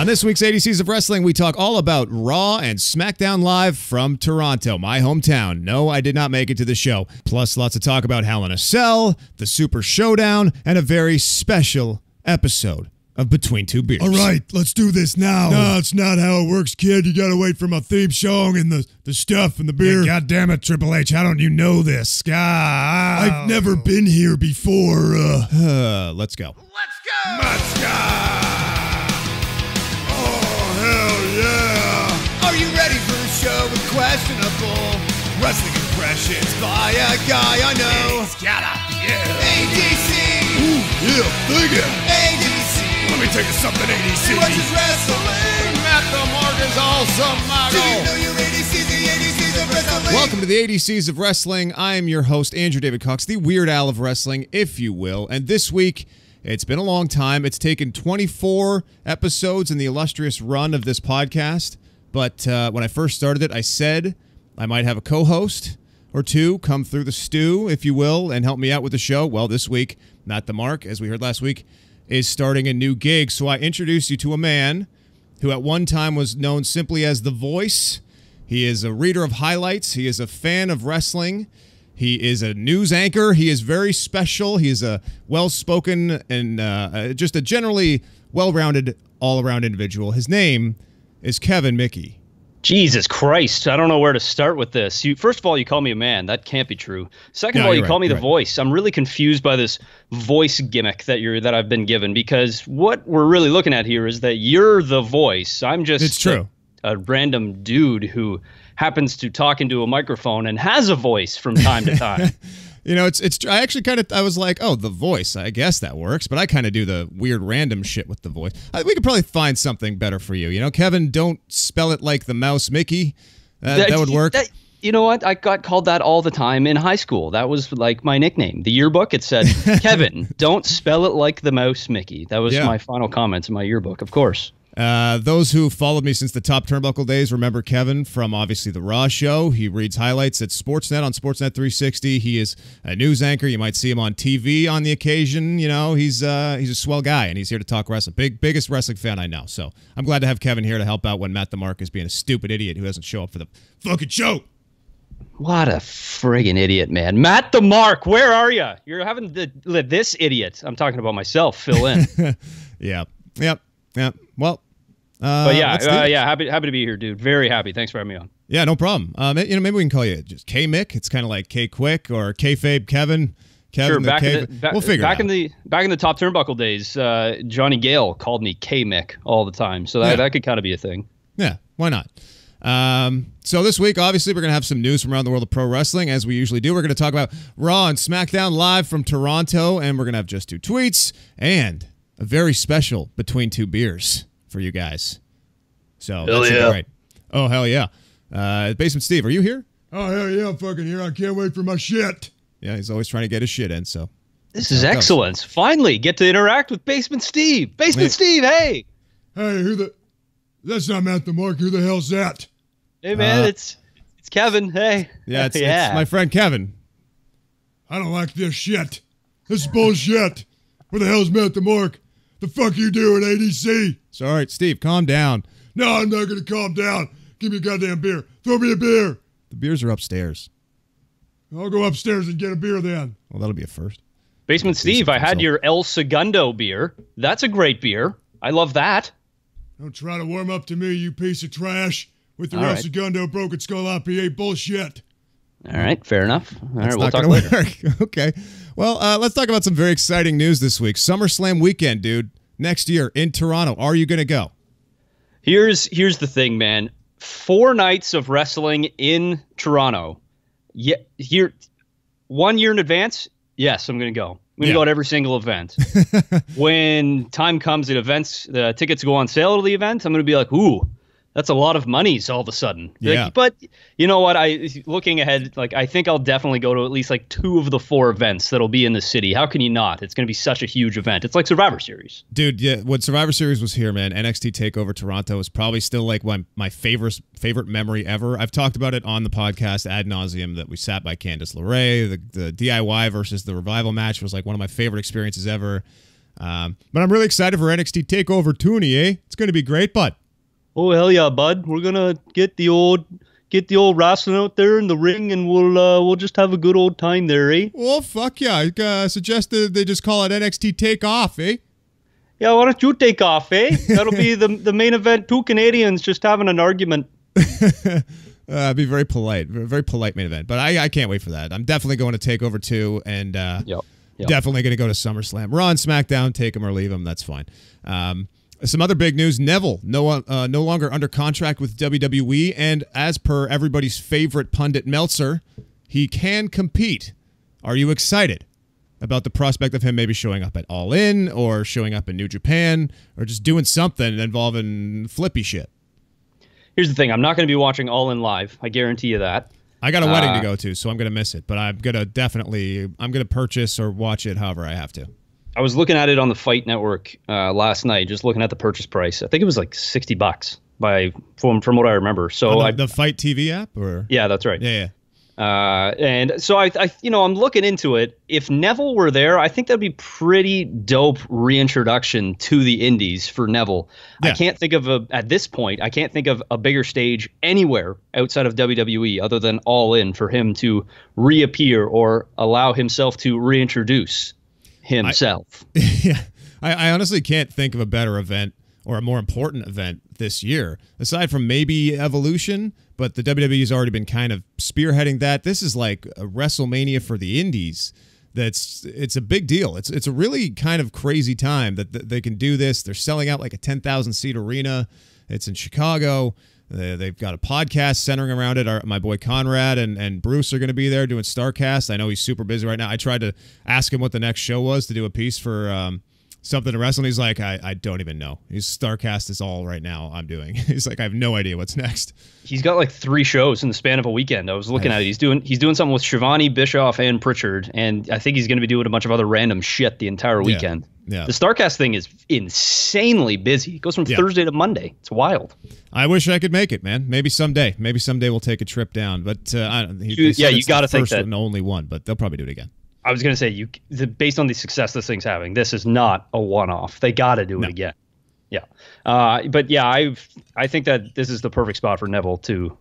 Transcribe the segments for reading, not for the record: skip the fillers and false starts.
On this week's ADCs of Wrestling, we talk all about Raw and SmackDown Live from Toronto, my hometown. No, I did not make it to the show. Plus, lots of talk about Hell in a Cell, the Super Showdown, and a very special episode of Between Two Beers. All right, let's do this now. No, it's not how it works, kid. You gotta wait for my theme song and the stuff and the beer. Yeah, God damn it, Triple H, how don't you know this? I've never been here before. Let's go. Let's go! Let's go! Yeah! Are you ready for a show with questionable wrestling impressions by a guy I know? It's gotta, ADC! Ooh, yeah, dig it! ADC! Let me take you something, ADC. He watches wrestling! Matt the Mark is awesome, Do you know your ADCs, the ADCs of wrestling? Welcome to the ADCs of Wrestling. I am your host, Andrew David Cox, the Weird Al of Wrestling, if you will. And this week, it's been a long time. It's taken 24 episodes in the illustrious run of this podcast. But when I first started it, I said I might have a co-host or two come through the stew, if you will, and help me out with the show. Well, this week, Matt the Mark, as we heard last week, is starting a new gig. So I introduced you to a man who at one time was known simply as The Voice. He is a reader of highlights. He is a fan of wrestling. He is a news anchor. He is very special. He is a well-spoken and just a generally well-rounded, all-around individual. His name is Kevin Michie. Jesus Christ, I don't know where to start with this. First of all, you call me a man. That can't be true. Second of all, you call me the voice. I'm really confused by this voice gimmick that I've been given, because what we're really looking at here is that you're the voice. I'm just a random dude who happens to talk into a microphone and has a voice from time to time. You know, I actually I was like, oh, the voice, I guess that works, but I kind of do the weird random shit with the voice. We could probably find something better for you. You know, Kevin, don't spell it like the mouse Mickey. That would work. You know what? I got called that all the time in high school. That was like my nickname. The yearbook, it said, Kevin, don't spell it like the mouse Mickey. That was my final comments in my yearbook, of course. Those who followed me since the Top Turnbuckle days remember Kevin from obviously the Raw show. He reads highlights at Sportsnet on Sportsnet 360. He is a news anchor. You might see him on TV on the occasion. You know, he's a swell guy, and he's here to talk wrestling. Biggest wrestling fan I know. So I'm glad to have Kevin here to help out when Matt the Mark is being a stupid idiot who doesn't show up for the fucking show. What a friggin' idiot, man. Matt the Mark, where are you? You're having this idiot. I'm talking about myself. Fill in. Yep. Well, but happy to be here, dude. Very happy. Thanks for having me on. Yeah, no problem. Maybe we can call you just K-Mick. It's kind of like K-Quick or K-Fabe Kevin. Sure, we'll figure it out. Back in the Top Turnbuckle days, Johnny Gale called me K-Mick all the time, so that could kind of be a thing. Yeah, why not? So this week, obviously, we're going to have some news from around the world of pro wrestling, as we usually do. We're going to talk about Raw and SmackDown live from Toronto, and we're going to have just two tweets and a very special Between Two Beers for you guys. So hell yeah. Great. Oh, hell yeah. Basement Steve, are you here? Oh, hell yeah, I'm fucking here. I can't wait for my shit. Yeah, he's always trying to get his shit in, so. This is excellence. Finally, get to interact with Basement Steve. Steve, hey. Hey, that's not Matt the Mark. Who the hell's that? Hey, man, it's Kevin. Hey. Yeah, it's my friend Kevin. I don't like this shit. This is bullshit. Where the hell's Matt the Mark? The fuck you doing, ADC? It's all right, Steve, calm down. No, I'm not going to calm down. Give me a goddamn beer. Throw me a beer. The beers are upstairs. I'll go upstairs and get a beer then. Well, that'll be a first. Basement Steve, I had your El Segundo beer. That's a great beer. I love that. Don't try to warm up to me, you piece of trash, with your El Segundo Broken Skull IPA bullshit. All right, fair enough. All right, we'll talk later. Okay. Well, let's talk about some very exciting news this week. SummerSlam weekend, dude. Next year in Toronto. Are you going to go? Here's the thing, man. 4 nights of wrestling in Toronto. Yeah, here 1 year in advance. Yes, I'm going to go. I'm going to go to every single event. When time comes at events, the tickets go on sale to the event, I'm going to be like, ooh, that's a lot of monies all of a sudden. Yeah. But you know what? Looking ahead, I think I'll definitely go to at least 2 of the 4 events that'll be in the city. How can you not? It's going to be such a huge event. It's like Survivor Series. Dude, yeah, when Survivor Series was here, man, NXT TakeOver Toronto is probably still my favorite memory ever. I've talked about it on the podcast ad nauseum that we sat by Candice LeRae. The DIY versus the Revival match was one of my favorite experiences ever. But I'm really excited for NXT TakeOver Toonie, eh? It's going to be great, bud. Oh, hell yeah, bud. We're going to get the old wrestling out there in the ring, and we'll just have a good old time there, eh? Well, fuck yeah. I suggested they just call it NXT Takeoff, eh? Yeah, why don't you take off, eh? That'll be the main event. Two Canadians just having an argument. Be very polite main event. But I can't wait for that. I'm definitely going to TakeOver 2, and definitely going to go to SummerSlam. Raw and SmackDown, take them or leave them. That's fine. Some other big news: Neville no longer under contract with WWE, and as per everybody's favorite pundit Meltzer, he can compete. Are you excited about the prospect of him maybe showing up at All In, or showing up in New Japan, or just doing something involving flippy shit? Here's the thing. I'm not going to be watching All In live. I guarantee you that. I got a wedding to go to, so I'm going to miss it. But I'm going to purchase or watch it however I have to. I was looking at it on the Fight Network last night, just looking at the purchase price. I think it was like $60 from what I remember. So the Fight TV app, or yeah, that's right. Yeah. And so I'm looking into it. If Neville were there, I think that'd be pretty dope reintroduction to the indies for Neville. Yeah. At this point, I can't think of a bigger stage anywhere outside of WWE other than All In for him to reappear or allow himself to reintroduce himself. I honestly can't think of a better event or a more important event this year, aside from maybe Evolution, but the WWE has already been kind of spearheading that. This is like a WrestleMania for the indies. It's a big deal. It's a really kind of crazy time that they can do this. They're selling out like a 10,000 seat arena. It's in Chicago. They've got a podcast centering around it. My boy Conrad and Bruce are going to be there doing StarCast. I know he's super busy right now. I tried to ask him what the next show was to do a piece for something to wrestle. He's like, I don't even know. StarCast is all right now I'm doing. He's like, I have no idea what's next. He's got like 3 shows in the span of a weekend. I was looking at it. He's doing something with Shivani, Bischoff, and Pritchard, and I think he's going to be doing a bunch of other random shit the entire weekend. Yeah. The StarCast thing is insanely busy. It goes from Thursday to Monday. It's wild. I wish I could make it, man. Maybe someday. Maybe someday we'll take a trip down. But you got to think that. And only one, but they'll probably do it again. I was going to say, based on the success this thing's having, this is not a one-off. They got to do it again. Yeah. But yeah, I think that this is the perfect spot for Neville to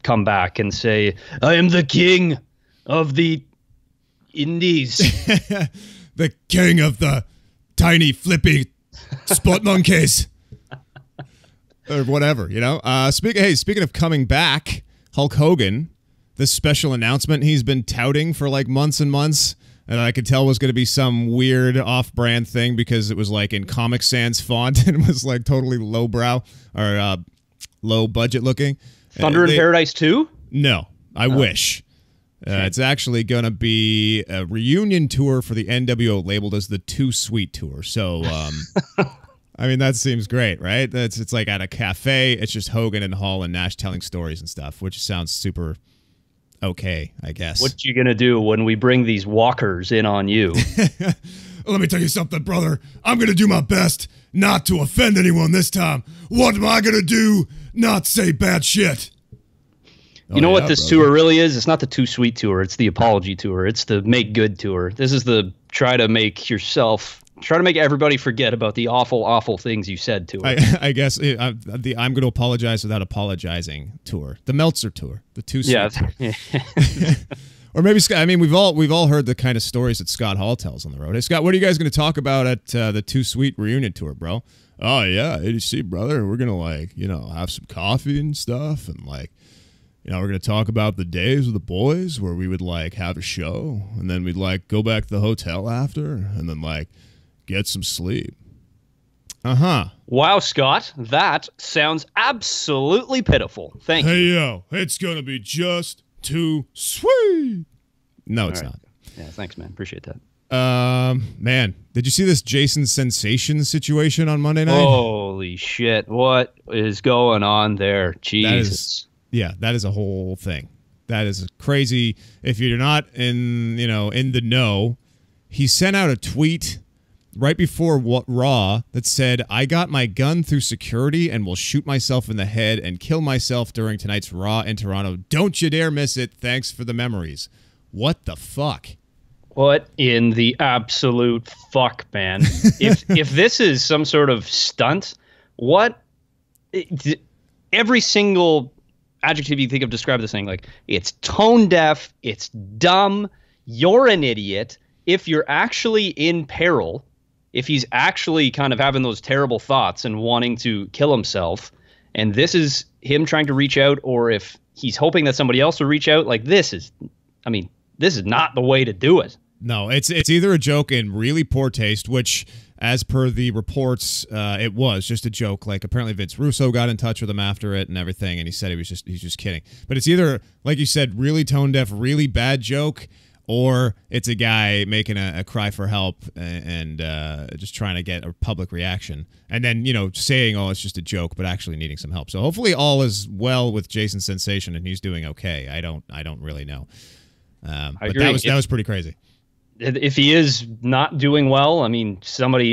come back and say, I am the king of the indies. The king of the tiny flippy spot monkeys. Or whatever, you know? Speaking of coming back, Hulk Hogan, this special announcement he's been touting for like months and months, and I could tell was going to be some weird off-brand thing because it was like in Comic Sans font and was like totally lowbrow or low budget looking. Thunder in Paradise 2? No, I wish. It's actually going to be a reunion tour for the NWO labeled as the Too Sweet Tour. So, I mean, that seems great, right? It's like at a cafe. It's just Hogan and Hall and Nash telling stories and stuff, which sounds super okay, I guess. What you gonna do when we bring these walkers in on you? Let me tell you something, brother. I'm gonna do my best not to offend anyone this time. What am I gonna do? Not say bad shit. You know what this tour really is? It's not the Too Sweet Tour. It's the Apology Tour. It's the Make Good Tour. This is the try to make everybody forget about the awful, awful things you said to it. I guess I'm going to apologize without apologizing tour. The Meltzer Tour. The Too Sweet Tour. Or maybe Scott. I mean, we've all heard the kind of stories that Scott Hall tells on the road. Hey, Scott, what are you guys going to talk about at the Too Sweet reunion tour, bro? Oh yeah, ADC, brother. We're gonna have some coffee and stuff, and we're going to talk about the days with the boys where we would have a show, and then we'd go back to the hotel after, and then get some sleep. Wow, Scott, that sounds absolutely pitiful. Thank you. Hey, yo, it's going to be just too sweet. No, it's not. Yeah, thanks, man. Appreciate that. Man, did you see this Jason Sensation situation on Monday night? Holy shit. What is going on there? Jesus. That is a whole thing. That is crazy. If you're not in the know, he sent out a tweet right before Raw that said, I got my gun through security and will shoot myself in the head and kill myself during tonight's Raw in Toronto. Don't you dare miss it. Thanks for the memories. What the fuck? What in the absolute fuck, man? if this is some sort of stunt, every single adjective you think of describe this thing, like, it's tone deaf, it's dumb, you're an idiot. If you're actually in peril, if he's actually kind of having those terrible thoughts and wanting to kill himself, and this is him trying to reach out, or if he's hoping that somebody else will reach out, like, this is not the way to do it. No, it's either a joke in really poor taste, which, as per the reports, it was just a joke. Like, apparently Vince Russo got in touch with him after it and everything, and he said he's just kidding. But it's either, like you said, really tone deaf, really bad joke, or it's a guy making a cry for help and just trying to get a public reaction, and then saying, "Oh, it's just a joke," but actually needing some help. So hopefully all is well with Jason Sensation and he's doing okay. I don't really know, but that was pretty crazy. If he is not doing well, I mean,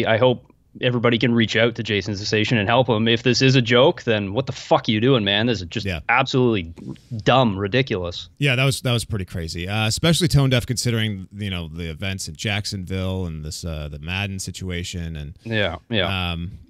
I hope everybody can reach out to Jason Sensation and help him. If this is a joke, then what the fuck are you doing, man? This is just absolutely dumb, ridiculous. Yeah, that was pretty crazy, especially tone deaf considering the events in Jacksonville and this the Madden situation. And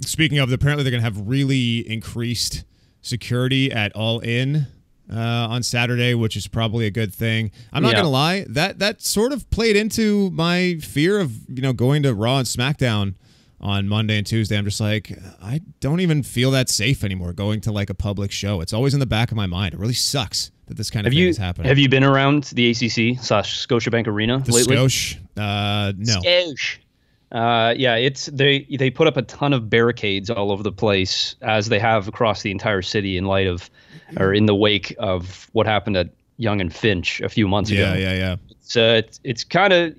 speaking of, apparently they're gonna have really increased security at All In on Saturday, which is probably a good thing. I'm not gonna lie, that sort of played into my fear of going to Raw and SmackDown on Monday and Tuesday. I'm just like, I don't even feel that safe anymore going to like a public show. It's always in the back of my mind. It really sucks that this kind of thing is happening. Have you been around the ACC/Scotiabank Arena lately? Scotia? No. Scotia. They put up a ton of barricades all over the place, as they have across the entire city in the wake of what happened at Yonge and Finch a few months ago. Yeah. It's kind of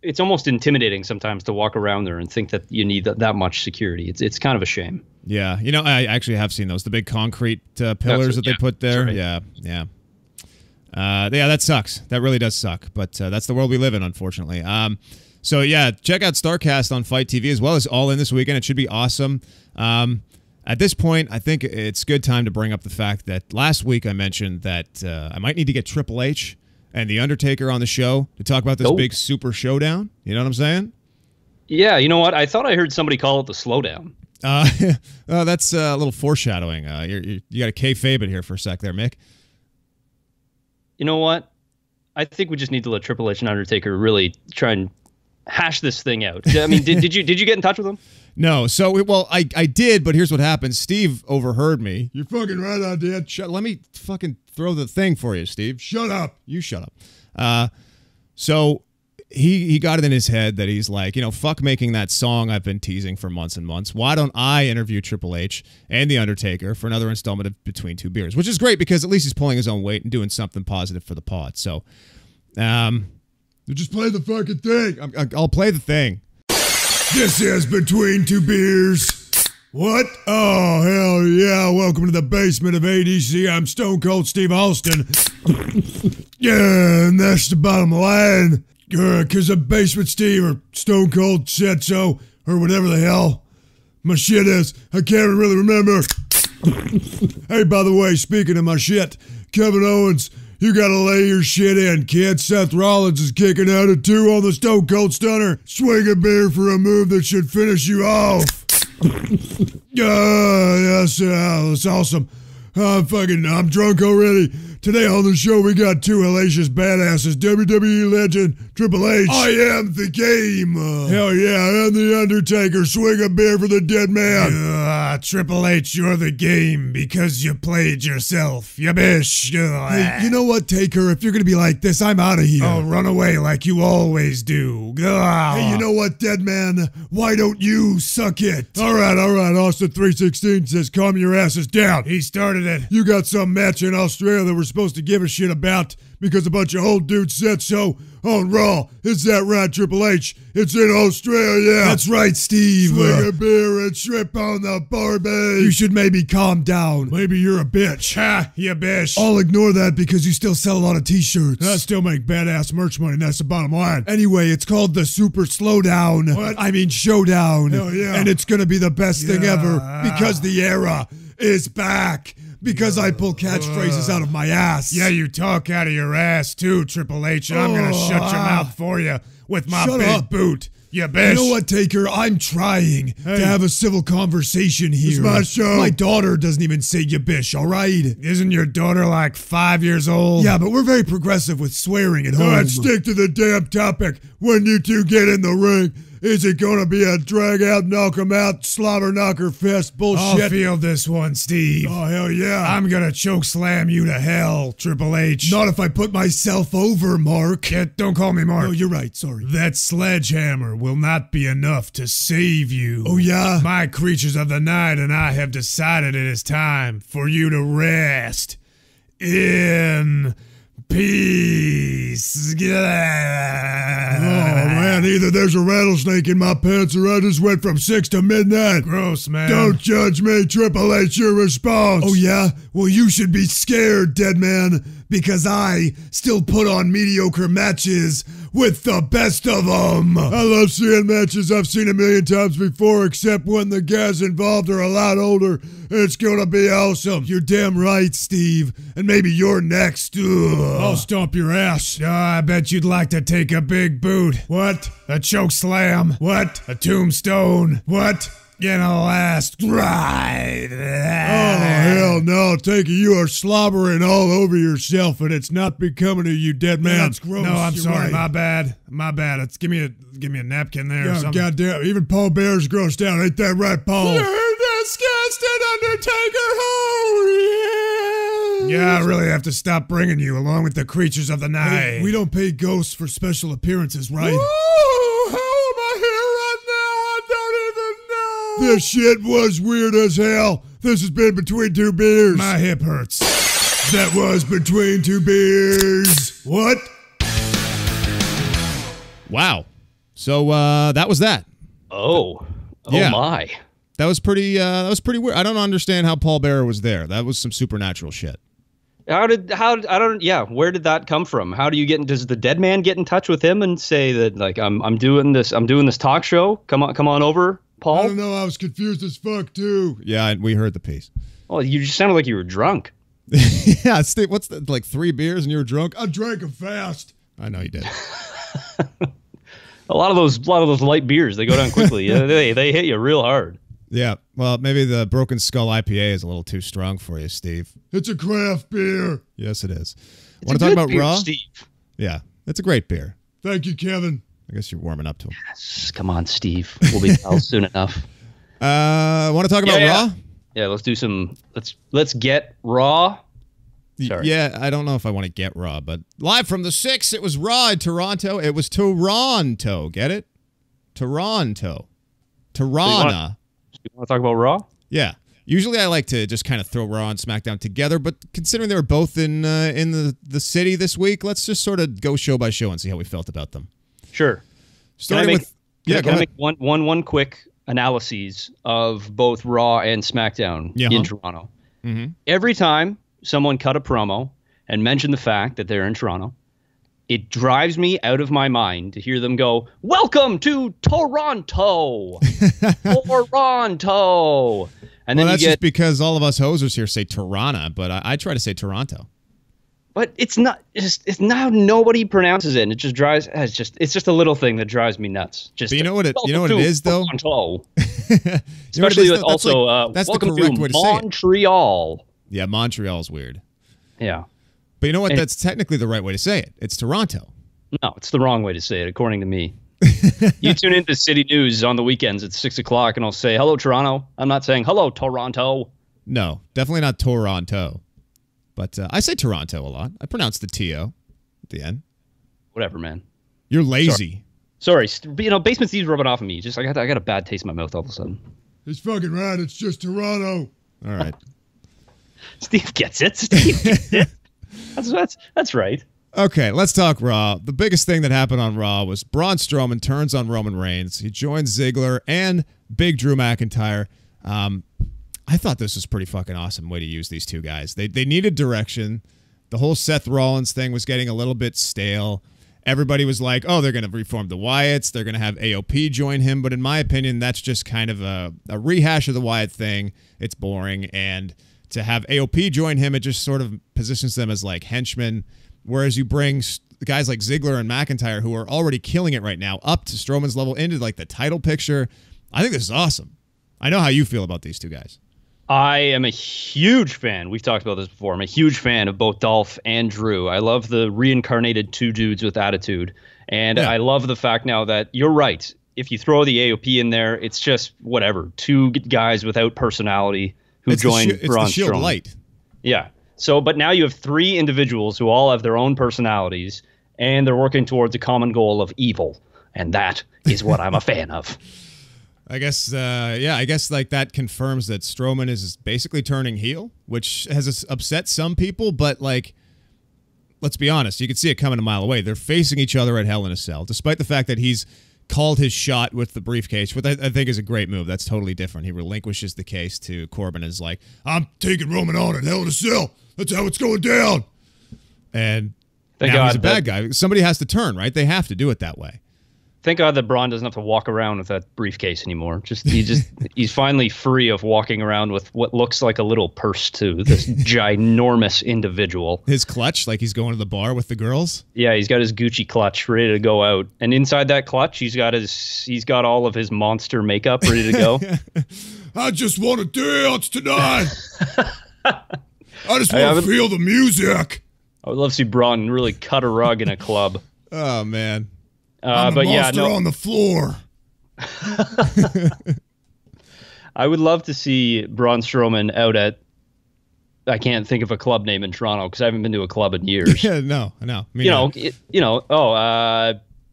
it's almost intimidating sometimes to walk around there and think that you need that much security. It's kind of a shame. Yeah, I actually have seen those, the big concrete pillars that they put there. Right. Yeah. That sucks. That really does suck. But that's the world we live in, unfortunately. So yeah, check out StarCast on Fight TV as well as All In this weekend. It should be awesome. At this point, I think it's a good time to bring up the fact that last week I mentioned that I might need to get Triple H and The Undertaker on the show to talk about this big super showdown. You know what I'm saying? Yeah, you know what? I thought I heard somebody call it the slowdown. That's a little foreshadowing. You got to kayfabe it here for a sec there, Mick. You know what? I think we just need to let Triple H and Undertaker really try and hash this thing out. I mean, did you get in touch with them? No. So, I did, but here's what happened. Steve overheard me. You're fucking right, I did. Let me fucking throw the thing for you, Steve. Shut up. You shut up. So he got it in his head that he's like, fuck making that song I've been teasing for months and months. Why don't I interview Triple H and The Undertaker for another installment of Between Two Beers? Which is great because at least he's pulling his own weight and doing something positive for the pod. So, just play the fucking thing. I'll play the thing. This is Between Two Beers. What? Oh, hell yeah. Welcome to the basement of ADC. I'm Stone Cold Steve Austin. Yeah, and that's the bottom line. Because the Basement Steve or Stone Cold said so, or whatever the hell my shit is. I can't really remember. Hey, by the way, speaking of my shit, Kevin Owens, you gotta lay your shit in, kid. Seth Rollins is kicking out at 2 on the Stone Cold Stunner. Swing a beer for a move that should finish you off. Yes, that's awesome. I'm drunk already. Today on the show, we got 2 hellacious badasses, WWE legend Triple H. I am the game. Hell yeah, and the Undertaker. Swing a beer for the dead man. Triple H, you're the game because you played yourself. You bish. Hey, you know what, Taker? If you're gonna be like this, I'm out of here. Oh, run away like you always do. Hey, you know what, dead man? Why don't you suck it? All right. Austin 316 says, calm your asses down. He started it. You got some match in Australia that we're supposed to give a shit about because a bunch of old dudes said so on Raw. Is that right, Triple H? It's in Australia. That's right, Steve. Swing a beer and shrimp on the barbie. You should maybe calm down. Maybe you're a bitch. Ha, you bitch. I'll ignore that because you still sell a lot of t-shirts. I still make badass merch money, and that's the bottom line. Anyway, it's called the Super Slowdown. What? I mean Showdown. Hell yeah. And it's gonna be the best thing ever because the era is back. Because I pull catchphrases out of my ass. Yeah, you talk out of your ass too, Triple H, and I'm gonna shut your mouth for you. with my big boot. You bish. You know what, Taker? I'm trying to have a civil conversation here. It's my show. My daughter doesn't even say you bish, all right? Isn't your daughter like 5 years old? Yeah, but we're very progressive with swearing at home. All right, stick to the damn topic. When you two get in the ring, is it gonna be a drag out, knock 'em out, slobber knocker fest bullshit? I'll feel this one, Steve. Oh, hell yeah. I'm gonna choke slam you to hell, Triple H. Not if I put myself over, Mark. Don't call me Mark. Oh, you're right, sorry. That sledgehammer will not be enough to save you. Oh, yeah? My creatures of the night and I have decided it is time for you to rest in peace. Oh, man, either there's a rattlesnake in my pants or I just went from 6 to midnight. Gross, man. Don't judge me, Triple H, your response. Oh, yeah? Well, you should be scared, dead man, because I still put on mediocre matches with the best of them. I love seeing matches I've seen a million times before, except when the guys involved are a lot older. It's gonna be awesome. You're damn right, Steve. And maybe you're next. Ugh. I'll stomp your ass. I bet you'd like to take a big boot. What? A choke slam? What? A tombstone? What? In a last ride. Oh, hell no, Taker. You are slobbering all over yourself, and it's not becoming of you, dead man. That's gross. No, I'm sorry. Right. My bad. My bad. It's give me a napkin there or something. Goddamn. Even Paul Bear's grossed out. Ain't that right, Paul? You're disgusted, Undertaker. Oh, yeah, I really have to stop bringing you along with the creatures of the night. Hey, we don't pay ghosts for special appearances, right? Ooh, how am I here right now? I don't even know. This shit was weird as hell. This has been Between Two Beers. My hip hurts. That was Between Two Beers. What? Wow. So that was that. Oh Yeah. My. That was pretty weird. I don't understand how Paul Bearer was there. That was some supernatural shit. Where did that come from? How do you does the dead man get in touch with him and say that, like, I'm doing this talk show? Come on over, Paul? I don't know, I was confused as fuck too. Yeah, we heard the piece. Oh, you just sounded like you were drunk. Yeah, Steve, what's the, like 3 beers and you were drunk? I drank them fast. I know you did. A lot of those light beers, they go down quickly. they hit you real hard. Yeah, well, maybe the Broken Skull IPA is a little too strong for you, Steve. It's a craft beer. Yes, it is. Want to talk about beer, Raw? Steve. Yeah, it's a great beer. Thank you, Kevin. I guess you're warming up to him. Yes, come on, Steve. We'll be pals soon enough. Want to talk about Raw? Yeah, let's do some. Let's get Raw. Sorry. Yeah, I don't know if I want to get Raw, but live from the 6, it was Raw in Toronto. It was ToRAWnto. Get it? ToRAWnto. Tirana. You want to talk about Raw? Yeah. Usually I like to just kind of throw Raw and SmackDown together, but considering they were both in the city this week, let's just sort of go show by show and see how we felt about them. Sure. Starting with... Yeah, can I make one quick analysis of both Raw and SmackDown in Toronto? Mm-hmm. Every time someone cut a promo and mentioned the fact that they're in Toronto, it drives me out of my mind to hear them go, "Welcome to Toronto." Toronto. And then that's just because all of us hosers here say Tirana, but I try to say Toronto. But it's not. It's now nobody pronounces it. And it just drives. It's just a little thing that drives me nuts. Just but you know what it is though. Toronto. Especially with also that's welcome the correct to way to say it. Montreal. Yeah, Montreal's weird. Yeah. But you know what? That's technically the right way to say it. It's Toronto. No, it's the wrong way to say it, according to me. You tune into City News on the weekends at 6 o'clock, and I'll say, "Hello, Toronto." I'm not saying, "Hello, Toronto." No, definitely not ToRAWnto. But I say Toronto a lot. I pronounce the T-O at the end. Whatever, man. You're lazy. Sorry. Basement Steve's rubbing off of me. Just I got a bad taste in my mouth all of a sudden. He's fucking right. It's just Toronto. All right. Steve gets it. Steve gets it. That's right. Okay, let's talk Raw. The biggest thing that happened on Raw was Braun Strowman turns on Roman Reigns. He joins Ziggler and Big Drew McIntyre. I thought this was pretty fucking awesome way to use these two guys. They needed direction. The whole Seth Rollins thing was getting a little bit stale. Everybody was like, oh, they're going to reform the Wyatts. They're going to have AOP join him. But in my opinion, that's just kind of a rehash of the Wyatt thing. It's boring. And to have AOP join him, it just sort of positions them as like henchmen. Whereas you bring guys like Ziggler and McIntyre, who are already killing it right now, up to Strowman's level, into like the title picture. I think this is awesome. I know how you feel about these two guys. I am a huge fan. We've talked about this before. I'm a huge fan of both Dolph and Drew. I love the reincarnated two dudes with attitude. And I love the fact now that you're right. If you throw the AOP in there, it's just whatever. Two guys without personality who join Braun It's the Shield Strowman. Light. Yeah. So, but now you have three individuals who all have their own personalities, and they're working towards a common goal of evil. And that is what I'm a fan of. I guess, I guess like that confirms that Strowman is basically turning heel, which has upset some people, but like, let's be honest, you can see it coming a mile away. They're facing each other at Hell in a Cell, despite the fact that he's called his shot with the briefcase, which I think is a great move. That's totally different. He relinquishes the case to Corbin and is like, I'm taking Roman on at Hell in a Cell. That's how it's going down. And now he's a bad guy. Somebody has to turn, right? They have to do it that way. Thank God that Braun doesn't have to walk around with that briefcase anymore. He's finally free of walking around with what looks like a little purse too. This ginormous individual. His clutch, like he's going to the bar with the girls. Yeah, he's got his Gucci clutch ready to go out, and inside that clutch, he's got all of his monster makeup ready to go. I just want to dance tonight. I just want to feel the music. I would love to see Braun really cut a rug in a club. Oh man. I'm a monster on the floor. I would love to see Braun Strowman out at, I can't think of a club name in Toronto because I haven't been to a club in years. Yeah, no.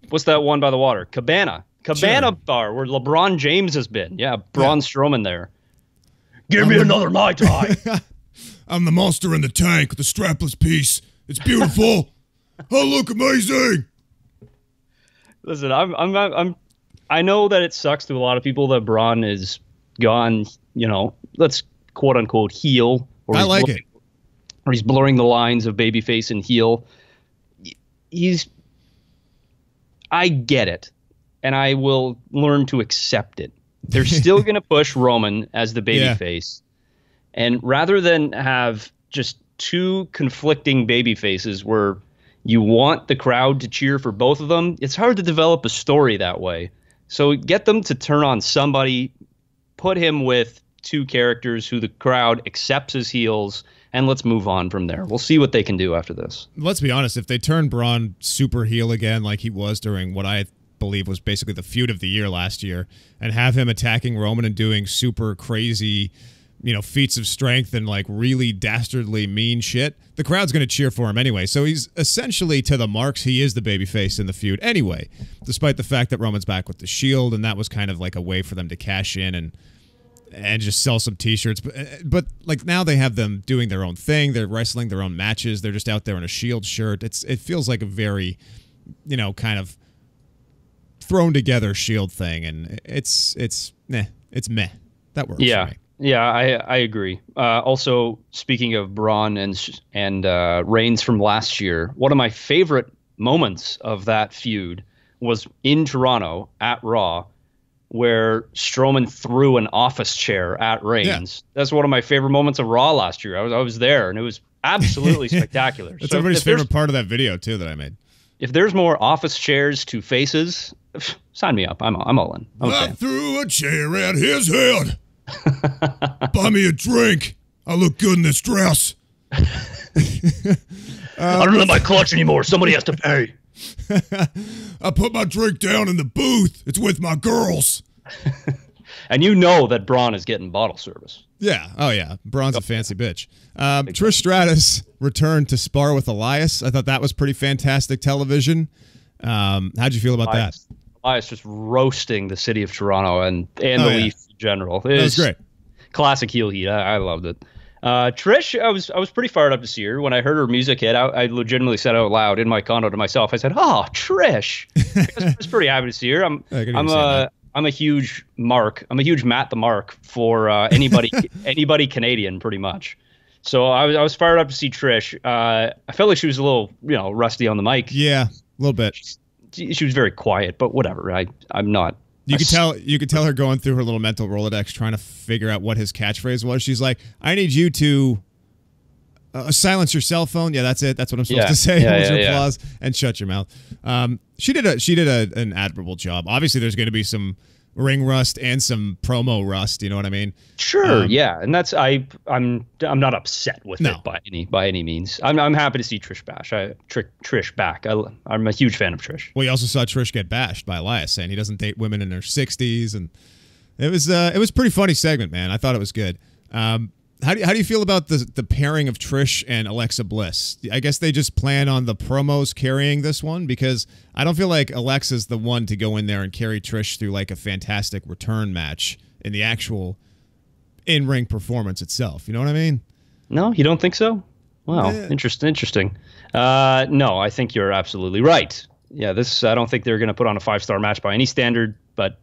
What's that one by the water? Cabana Sure. Bar where LeBron James has been. Yeah, Braun Strowman there. Give me another Mai Tai. I'm the monster in the tank with the strapless piece. It's beautiful. Oh, look, amazing. Listen, I know that it sucks to a lot of people that Braun is gone, let's quote unquote heel. Or I like it. Or he's blurring the lines of babyface and heel. I get it. And I will learn to accept it. They're still going to push Roman as the babyface. And rather than have just two conflicting babyfaces where you want the crowd to cheer for both of them, it's hard to develop a story that way. So get them to turn on somebody, put him with two characters who the crowd accepts as heels, and let's move on from there. We'll see what they can do after this. Let's be honest, if they turn Braun super heel again like he was during what I believe was basically the feud of the year last year, and have him attacking Roman and doing super crazy feats of strength and like really dastardly mean shit, the crowd's going to cheer for him anyway. So he's essentially, to the marks, he is the babyface in the feud anyway, despite the fact that Roman's back with the Shield, and that was kind of like a way for them to cash in and just sell some t-shirts. But like now they have them doing their own thing. They're wrestling their own matches. They're just out there in a Shield shirt. It feels like a very, kind of thrown together Shield thing, and it's meh. That works for me. Yeah, I agree. Also, speaking of Braun and Reigns from last year, one of my favorite moments of that feud was in Toronto at Raw, where Strowman threw an office chair at Reigns. Yeah. That's one of my favorite moments of Raw last year. I was there, and it was absolutely spectacular. That's everybody's favorite part of that video too that I made. If there's more office chairs to faces, sign me up. I'm all in. I threw a chair at his head. Buy me a drink. I look good in this dress. I don't have my clutch anymore. Somebody has to pay. I put my drink down in the booth. It's with my girls. And you know that Braun is getting bottle service. Yeah. Oh, yeah. Braun's a fancy bitch. Trish Stratus returned to spar with Elias. I thought that was pretty fantastic television. How'd you feel about that? Elias just roasting the city of Toronto and the Leaf in general. That was great. Classic heel heat. I loved it. Trish, I was pretty fired up to see her. When I heard her music hit, I legitimately said out loud in my condo to myself, I said, "Oh, Trish!" I was pretty happy to see her. I'm a huge Mark. I'm a huge Matt the Mark for anybody Canadian, pretty much. So I was fired up to see Trish. I felt like she was a little, rusty on the mic. Yeah, a little bit. She was very quiet, but whatever. I'm not. You could tell her going through her little mental Rolodex trying to figure out what his catchphrase was. She's like, "I need you to Silence your cell phone. Yeah, that's it. That's what I'm supposed to say. Applause and shut your mouth. She did an admirable job. Obviously, there's going to be some ring rust and some promo rust. You know what I mean? Sure. Yeah, and that's I'm not upset with it by any means. I'm happy to see Trish back. I'm a huge fan of Trish. Well, you also saw Trish get bashed by Elias, saying he doesn't date women in their 60s, and it was a pretty funny segment, man. I thought it was good. How do you feel about the pairing of Trish and Alexa Bliss? I guess they just plan on the promos carrying this one, because I don't feel like Alexa's the one to go in there and carry Trish through like a fantastic return match in the actual in-ring performance itself. You know what I mean? No, you don't think so? Wow, interesting. No, I think you're absolutely right. Yeah, I don't think they're going to put on a 5-star match by any standard, but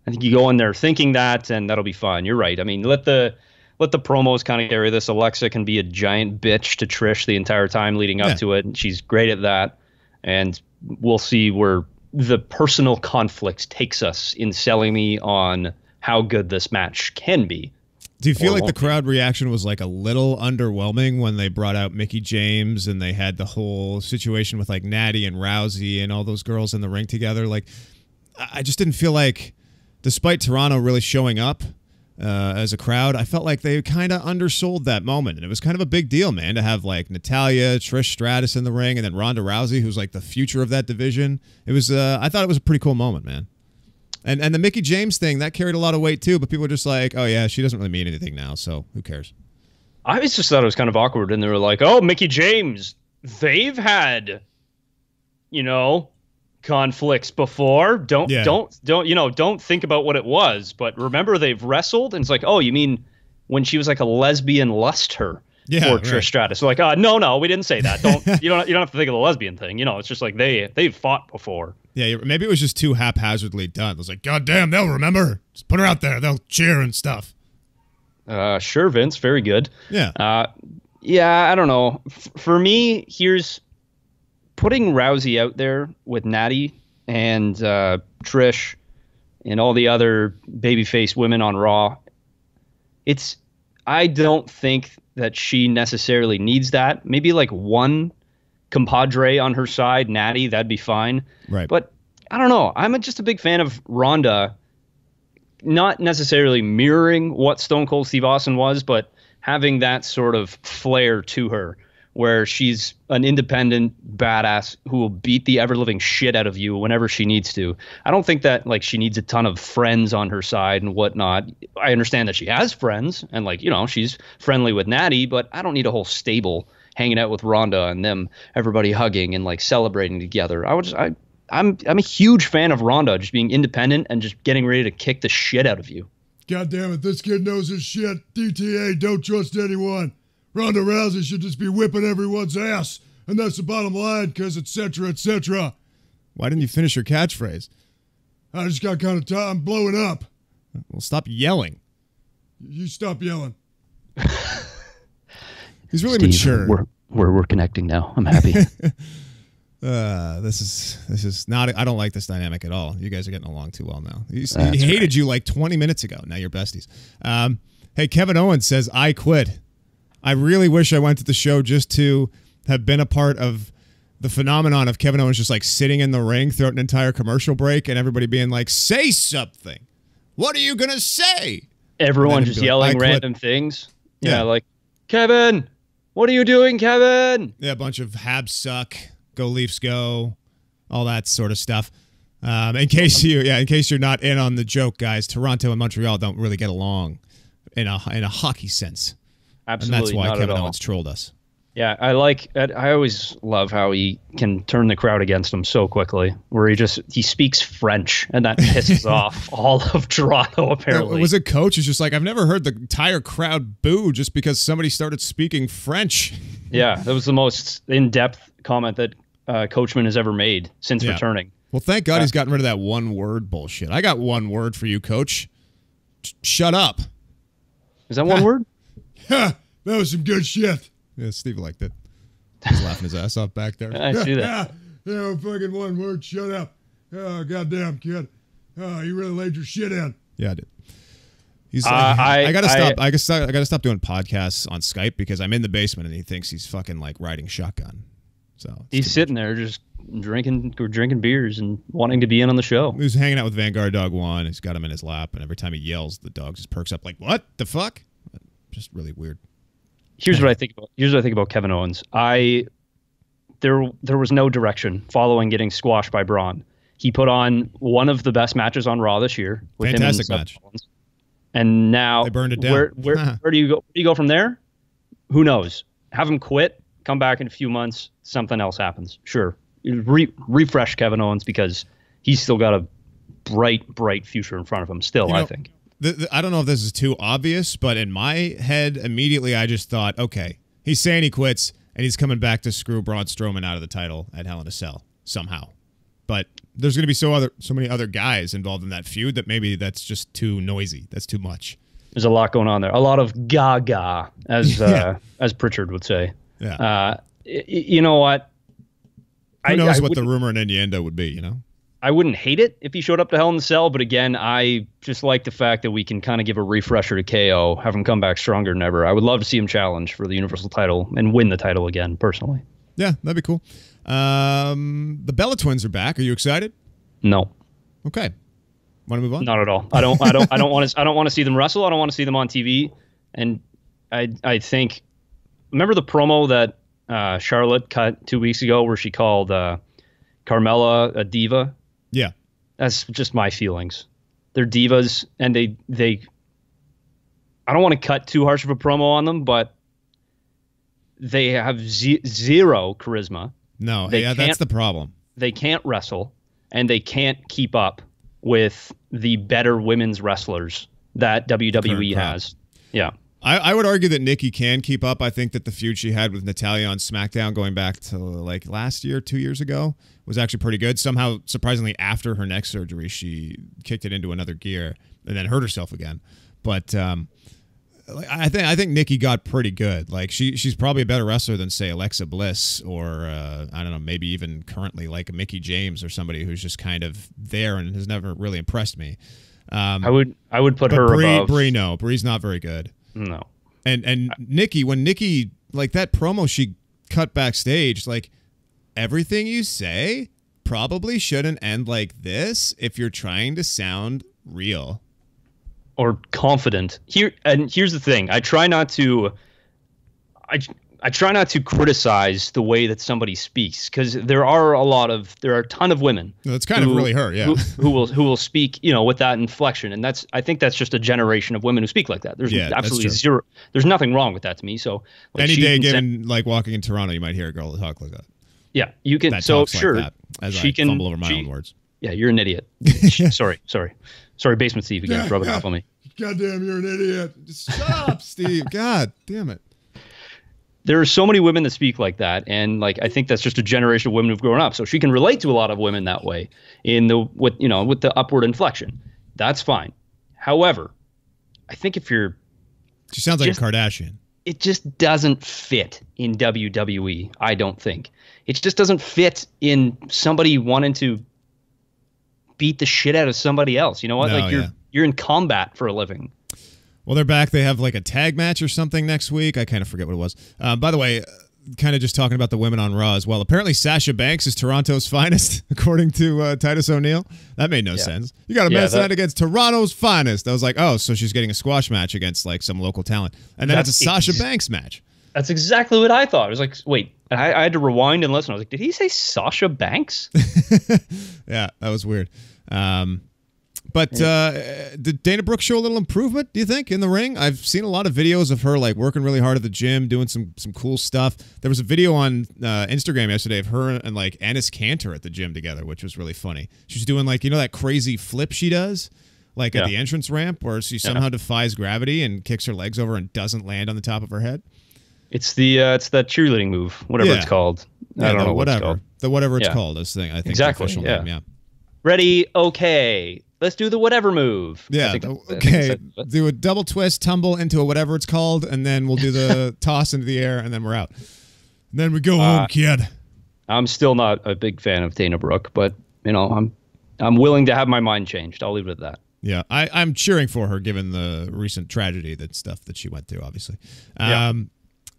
I think you go in there thinking that, and that'll be fine. You're right. I mean, let the promos kind of carry this. Alexa can be a giant bitch to Trish the entire time leading up to it, and she's great at that. And we'll see where the personal conflict takes us in selling me on how good this match can be. Do you feel like the crowd reaction was like a little underwhelming when they brought out Mickie James and they had the whole situation with like Natty and Rousey and all those girls in the ring together? Like, I just didn't feel like, despite Toronto really showing up as a crowd, I felt like they kind of undersold that moment. And it was kind of a big deal, man, to have like Natalya, Trish Stratus in the ring, and then Ronda Rousey, who's like the future of that division. It was, I thought it was a pretty cool moment, man. And the Mickie James thing, that carried a lot of weight too, but people were just like, oh yeah, she doesn't really mean anything now, so who cares? I just thought it was kind of awkward, and they were like, oh, Mickie James, they've had, conflicts before. Don't think about what it was, but remember they've wrestled, and it's like, oh, you mean when she was like a lesbian luster for Trish Stratus? So like, no, we didn't say that. You don't have to think of the lesbian thing. It's just like they've fought before. Yeah, maybe it was just too haphazardly done. It was like, God damn, they'll remember. Just put her out there. They'll cheer and stuff. Sure, Vince. Very good. Yeah. I don't know. For me, here's putting Rousey out there with Natty and Trish and all the other babyface women on Raw. I don't think that she necessarily needs that. Maybe like one compadre on her side, Natty, that'd be fine. Right. But I don't know. I'm just a big fan of Ronda, not necessarily mirroring what Stone Cold Steve Austin was, but having that sort of flair to her, where she's an independent badass who will beat the ever-living shit out of you whenever she needs to. I don't think that like she needs a ton of friends on her side and whatnot. I understand that she has friends and she's friendly with Natty, but I don't need a whole stable hanging out with Ronda and them, everybody hugging and like celebrating together. I'm a huge fan of Ronda just being independent and just getting ready to kick the shit out of you. God damn it, this kid knows his shit. DTA, don't trust anyone. Ronda Rousey should just be whipping everyone's ass, and that's the bottom line, because etc., etc. Why didn't you finish your catchphrase? I just got kind of tired. I'm blowing up. Well, stop yelling. You stop yelling. He's really Steve, mature. We're connecting now. I'm happy. This is not. I don't like this dynamic at all. You guys are getting along too well now. He hated you like 20 minutes ago. Now you're besties. Hey, Kevin Owens says, I quit. I really wish I went to the show just to have been a part of the phenomenon of Kevin Owens just like sitting in the ring throughout an entire commercial break and everybody being like, say something. What are you going to say? Everyone just yelling random things. Yeah, like, Kevin, what are you doing, Kevin? Yeah, a bunch of Habs suck, go Leafs go, all that sort of stuff. In case you're not in on the joke, guys, Toronto and Montreal don't really get along in a hockey sense. Absolutely, and that's why not Kevin Owens trolled us. Yeah, I always love how he can turn the crowd against him so quickly, where he speaks French, and that pisses off all of Toronto, apparently. Was it Coach? It's just like, I've never heard the entire crowd boo just because somebody started speaking French. Yeah, that was the most in-depth comment that Coachman has ever made since returning. Well, thank God he's gotten rid of that one-word bullshit. I got one word for you, Coach. Shut up. Is that one word? Yeah, that was some good shit. Yeah, Steve liked it. He's laughing his ass off back there. I see that. Yeah, fucking one word, shut up. Oh, goddamn, kid. Oh, you really laid your shit in. Yeah, I did. He's like, I gotta stop. I gotta stop doing podcasts on Skype because I'm in the basement and he thinks he's fucking like riding shotgun. So he's sitting there just drinking beers and wanting to be in on the show. He was hanging out with Vanguard Dog 1. He's got him in his lap, and every time he yells, the dog just perks up like, "What the fuck?" Just really weird. Here's what I think about Kevin Owens. There was no direction following getting squashed by Braun. He put on one of the best matches on Raw this year. With Fantastic him and match. And now they burned it down. Where do you go? Where do you go from there? Who knows? Have him quit. Come back in a few months. Something else happens. Sure. Refresh Kevin Owens because he's still got a bright future in front of him. Still, I think. I don't know if this is too obvious, but in my head, immediately I just thought, okay, he's saying he quits and he's coming back to screw Braun Strowman out of the title at Hell in a Cell somehow. But there's going to be so many other guys involved in that feud that maybe that's just too noisy. That's too much. There's a lot going on there. A lot of gaga, as Pritchard would say. Yeah. You know what? Who knows what the rumor and innuendo would be, you know? I wouldn't hate it if he showed up to Hell in the Cell, but again, I just like the fact that we can kind of give a refresher to KO, have him come back stronger than ever. I would love to see him challenge for the Universal title and win the title again, personally. Yeah, that'd be cool. The Bella Twins are back. Are you excited? No. Okay. Want to move on? Not at all. I don't want to see them wrestle. I don't want to see them on TV. And I think, remember the promo that Charlotte cut 2 weeks ago where she called Carmella a diva? Yeah. That's just my feelings. They're divas, and they I don't want to cut too harsh of a promo on them, but they have zero charisma. No, that's the problem. They can't wrestle, and they can't keep up with the better women's wrestlers that WWE has. Yeah. I would argue that Nikki can keep up. I think that the feud she had with Natalya on SmackDown going back to like last year, 2 years ago, was actually pretty good. Somehow, surprisingly, after her neck surgery, she kicked it into another gear and then hurt herself again. But I think Nikki got pretty good. Like she's probably a better wrestler than say Alexa Bliss or I don't know, maybe even currently like a Mickie James or somebody who's just kind of there and has never really impressed me. I would put her above Brie. No, Brie's not very good. No. And Nikki, when Nikki, like that promo she cut backstage, like everything you say probably shouldn't end like this if you're trying to sound real or confident. Here's the thing. I try not to criticize the way that somebody speaks because there are a ton of women. No, that's kind of really her, yeah. who will speak, with that inflection, and I think that's just a generation of women who speak like that. There's absolutely zero. There's nothing wrong with that to me. So like, any day, given like walking in Toronto, you might hear a girl talk like that. Yeah, you can. That so talks sure, like that, as I fumble over my own words. Yeah, you're an idiot. Sorry, Basement Steve again, rubbing off on me. Goddamn, you're an idiot. Just stop, Steve. God damn it. There are so many women that speak like that, and like I think that's just a generation of women who've grown up. So she can relate to a lot of women that way with the upward inflection. That's fine. However, I think she sounds like a Kardashian. It just doesn't fit in WWE. I don't think it just doesn't fit in somebody wanting to beat the shit out of somebody else. You know what? No, you're in combat for a living. Well, they're back. They have like a tag match or something next week. I kind of forget what it was. By the way, kind of just talking about the women on Raw as well. Apparently, Sasha Banks is Toronto's finest, according to Titus O'Neil. That made no sense. You got to match that against Toronto's finest. I was like, oh, so she's getting a squash match against like some local talent. And then it's a Sasha Banks match. That's exactly what I thought. I was like, wait. And I had to rewind and listen. I was like, did he say Sasha Banks? Yeah, that was weird. But did Dana Brooke show a little improvement, do you think, in the ring? I've seen a lot of videos of her like working really hard at the gym, doing some cool stuff. There was a video on Instagram yesterday of her and like Ennis Cantor at the gym together, which was really funny. She's doing like, that crazy flip she does, like at the entrance ramp where she somehow defies gravity and kicks her legs over and doesn't land on the top of her head. It's that cheerleading move, whatever it's called. I don't know what it's called. Whatever it's called is the thing. I think exactly. The official name, yeah. Ready? Okay. Let's do the whatever move. Yeah. Okay. Do a double twist, tumble into a whatever it's called, and then we'll do the toss into the air, and then we're out. And then we go home, kid. I'm still not a big fan of Dana Brooke, but I'm willing to have my mind changed. I'll leave it at that. Yeah, I'm cheering for her given the recent tragedy that she went through, obviously. Yeah.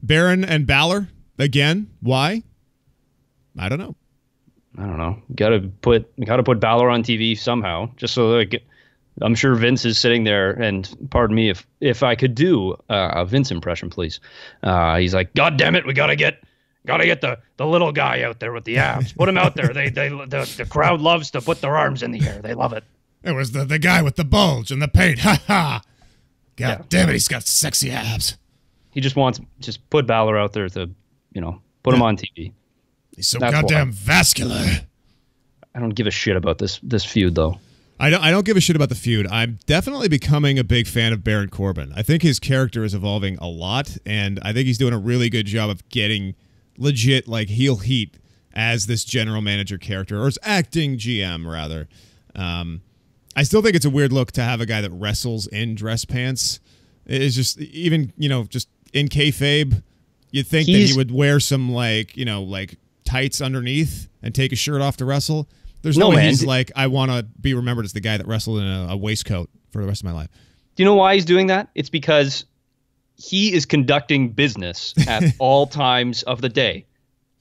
Baron and Balor, again, why? I don't know. Gotta put Balor on TV somehow, just so that I'm sure Vince is sitting there, and pardon me if I could do a Vince impression, please. He's like, God damn it, we gotta get the little guy out there with the abs. Put him out there. The crowd loves to put their arms in the air. They love it. It was the guy with the bulge and the paint. Ha ha. God damn it, he's got sexy abs. He just wants put Balor out there to, put him on TV. He's so goddamn vascular. I don't give a shit about this feud, though. I don't give a shit about the feud. I'm definitely becoming a big fan of Baron Corbin. I think his character is evolving a lot, and I think he's doing a really good job of getting legit heel heat as this general manager character, or as acting GM rather. I still think it's a weird look to have a guy that wrestles in dress pants. It's just even just in kayfabe, you'd think that he would wear some tights underneath and take his shirt off to wrestle. There's no way he's I want to be remembered as the guy that wrestled in a waistcoat for the rest of my life. Do you know why he's doing that? It's because he is conducting business at all times of the day.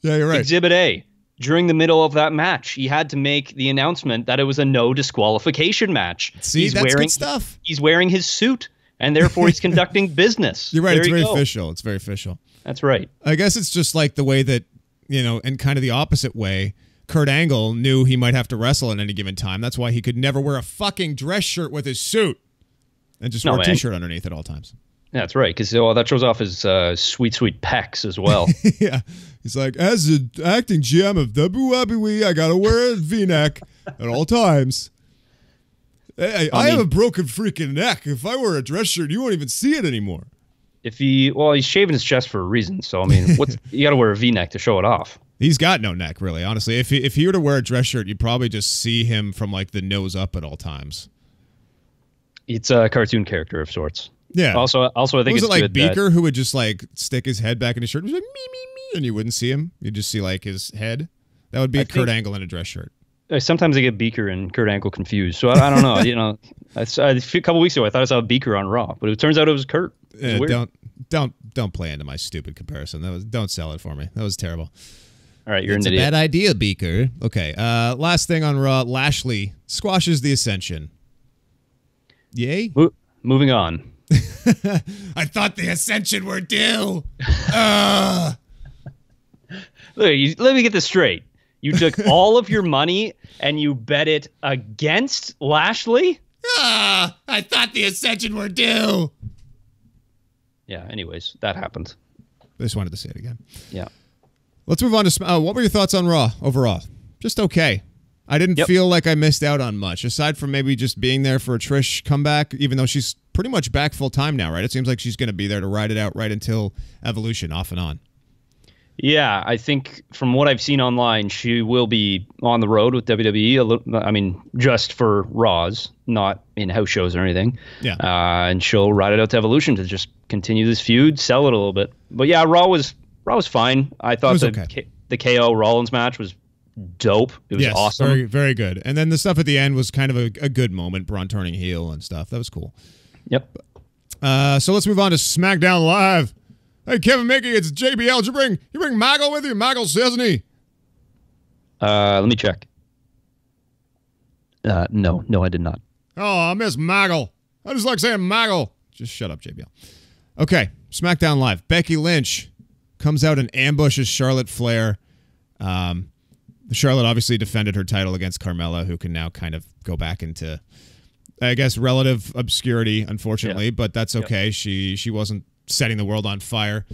Yeah, you're right. Exhibit A. During the middle of that match, he had to make the announcement that it was a no disqualification match. See, that's good stuff. He's wearing his suit, and therefore he's conducting business. You're right. It's very official. It's very official. That's right. I guess it's just like the way that, in kind of the opposite way, Kurt Angle knew he might have to wrestle at any given time. That's why he could never wear a fucking dress shirt with his suit and just wear a T-shirt underneath at all times. Yeah, that's right, because that shows off his sweet, sweet pecs as well. Yeah. He's like, as an acting GM of WWE, I got to wear a V-neck at all times. Hey, I have a broken freaking neck. If I wear a dress shirt, you won't even see it anymore. He's shaving his chest for a reason, so, you got to wear a V-neck to show it off. He's got no neck, really, honestly. If he were to wear a dress shirt, you'd probably just see him from, the nose up at all times. It's a cartoon character of sorts. Yeah. Also, I think it's like good Beaker, who would just stick his head back in his shirt and be like, me, me, me, and you wouldn't see him. You'd just see his head. That would be Kurt Angle in a dress shirt. Sometimes I get Beaker and Kurt Angle confused, so I don't know. A couple weeks ago I thought I saw Beaker on Raw, but it turns out it was Kurt. It was weird. Don't play into my stupid comparison. Don't sell it for me. That was terrible. All right, you're an idiot. It's a bad idea, Beaker. Okay. Last thing on Raw: Lashley squashes the Ascension. Yay. Moving on. I thought the Ascension were due. Look, let me get this straight. You took all of your money and you bet it against Lashley? I thought the Ascension were due. Yeah, anyways, that happened. I just wanted to say it again. Yeah. Let's move on to... what were your thoughts on Raw overall? Just okay. I didn't feel like I missed out on much, aside from maybe just being there for a Trish comeback, even though she's pretty much back full-time now, right? It seems like she's going to be there to ride it out right until Evolution, off and on. Yeah, I think from what I've seen online, she will be on the road with WWE. Just for Raws, not in house shows or anything. Yeah. And she'll ride it out to Evolution to just continue this feud, sell it a little bit. But yeah, Raw was fine. I thought the KO Rollins match was dope. It was awesome. Very, very good. And then the stuff at the end was kind of a good moment. Braun turning heel and stuff. That was cool. Yep. So let's move on to SmackDown Live. Hey, Kevin Mickey, it's JBL. Did you bring Maggle with you? Maggle's, hasn't he? Let me check. No, I did not. Oh, I miss Maggle. I just like saying Maggle. Just shut up, JBL. Okay, SmackDown Live. Becky Lynch comes out and ambushes Charlotte Flair. Charlotte obviously defended her title against Carmella, who can now kind of go back into, I guess, relative obscurity, unfortunately, but that's okay. Yep. She wasn't setting the world on fire.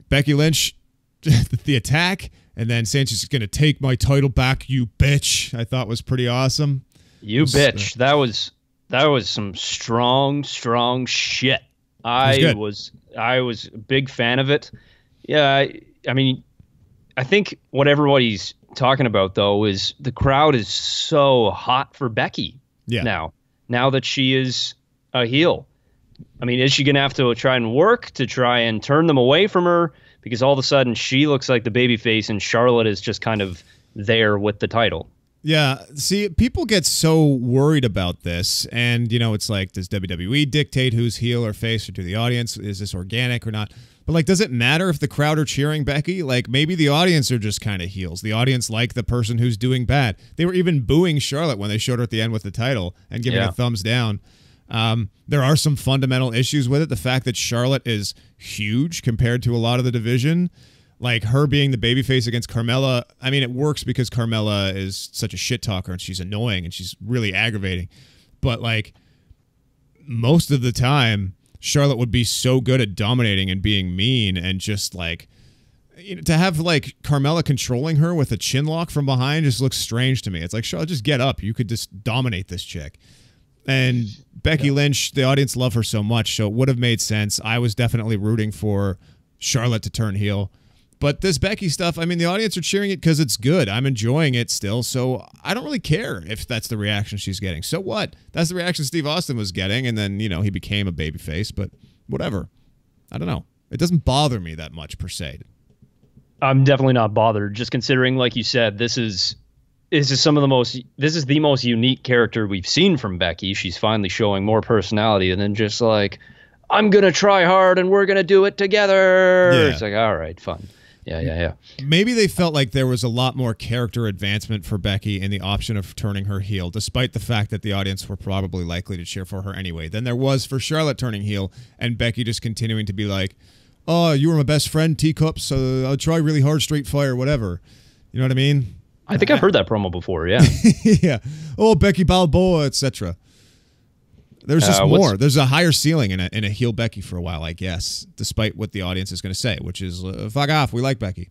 Becky Lynch, the attack, and then saying she's going to take my title back, you bitch, I thought was pretty awesome. You bitch. That was some strong shit. I was a big fan of it. Yeah, I think what everybody's talking about, though, is the crowd is so hot for Becky now that she is a heel. Is she going to have to try and work to try and turn them away from her? Because all of a sudden she looks like the babyface and Charlotte is just kind of there with the title. Yeah, see, people get so worried about this, and, you know, it's like, does WWE dictate who's heel or face or to the audience? Is this organic or not? But, like, does it matter if the crowd are cheering Becky? Like, maybe the audience are just kind of heels. The audience like the person who's doing bad. They were even booing Charlotte when they showed her at the end with the title and giving a thumbs down. There are some fundamental issues with it. The fact that Charlotte is huge compared to a lot of the division. Like, her being the babyface against Carmella, I mean, it works because Carmella is such a shit talker and she's annoying and she's really aggravating. But, like, most of the time, Charlotte would be so good at dominating and being mean, and just, like, you know, to have, like, Carmella controlling her with a chin lock from behind just looks strange to me. It's like, Charlotte, just get up. You could just dominate this chick. And Becky Lynch, the audience love her so much, so it would have made sense. I was definitely rooting for Charlotte to turn heel. But this Becky stuff, I mean, the audience are cheering it because it's good. I'm enjoying it still, so I don't really care if that's the reaction she's getting. So what? That's the reaction Steve Austin was getting, and then, you know, he became a babyface, but whatever. I don't know. It doesn't bother me that much, per se. I'm definitely not bothered, just considering, like you said, this is the most unique character we've seen from Becky. She's finally showing more personality than just like, I'm going to try hard and we're going to do it together. Yeah. It's like, all right, fun. Yeah. Maybe they felt like there was a lot more character advancement for Becky in the option of turning her heel, despite the fact that the audience were probably likely to cheer for her anyway, than there was for Charlotte turning heel and Becky just continuing to be like, oh, you were my best friend, teacups, so I'll try really hard, straight fire, whatever. You know what I mean? I think I've heard that promo before, yeah. Yeah. Oh, Becky Balboa, etc. There's just more. There's a higher ceiling in a heel Becky for a while, I guess, despite what the audience is going to say, which is, fuck off, we like Becky.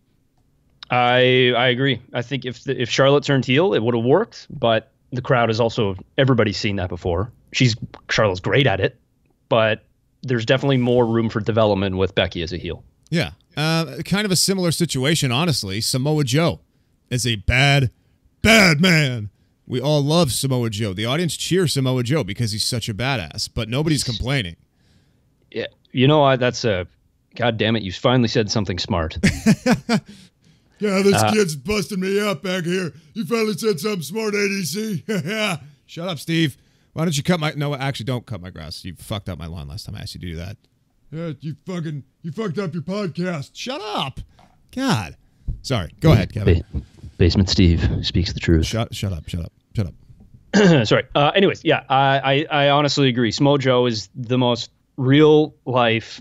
I agree. I think if Charlotte turned heel, it would have worked, but the crowd is also, everybody's seen that before. Charlotte's great at it, but there's definitely more room for development with Becky as a heel. Yeah. Kind of a similar situation, honestly. Samoa Joe is a bad man. We all love Samoa Joe. The audience cheers Samoa Joe because he's such a badass, but nobody's complaining. Yeah, you know, God damn it, you finally said something smart. Yeah, this kid's busting me up back here. You finally said something smart, ADC. Shut up, Steve. Why don't you cut my... No, actually, don't cut my grass. You fucked up my lawn last time I asked you to do that. Yeah, you fucked up your podcast. Shut up. God. Sorry. Go ahead, Kevin. Basement Steve speaks the truth. Shut up. Sorry. Anyways, yeah, I honestly agree. Samoa Joe is the most real life,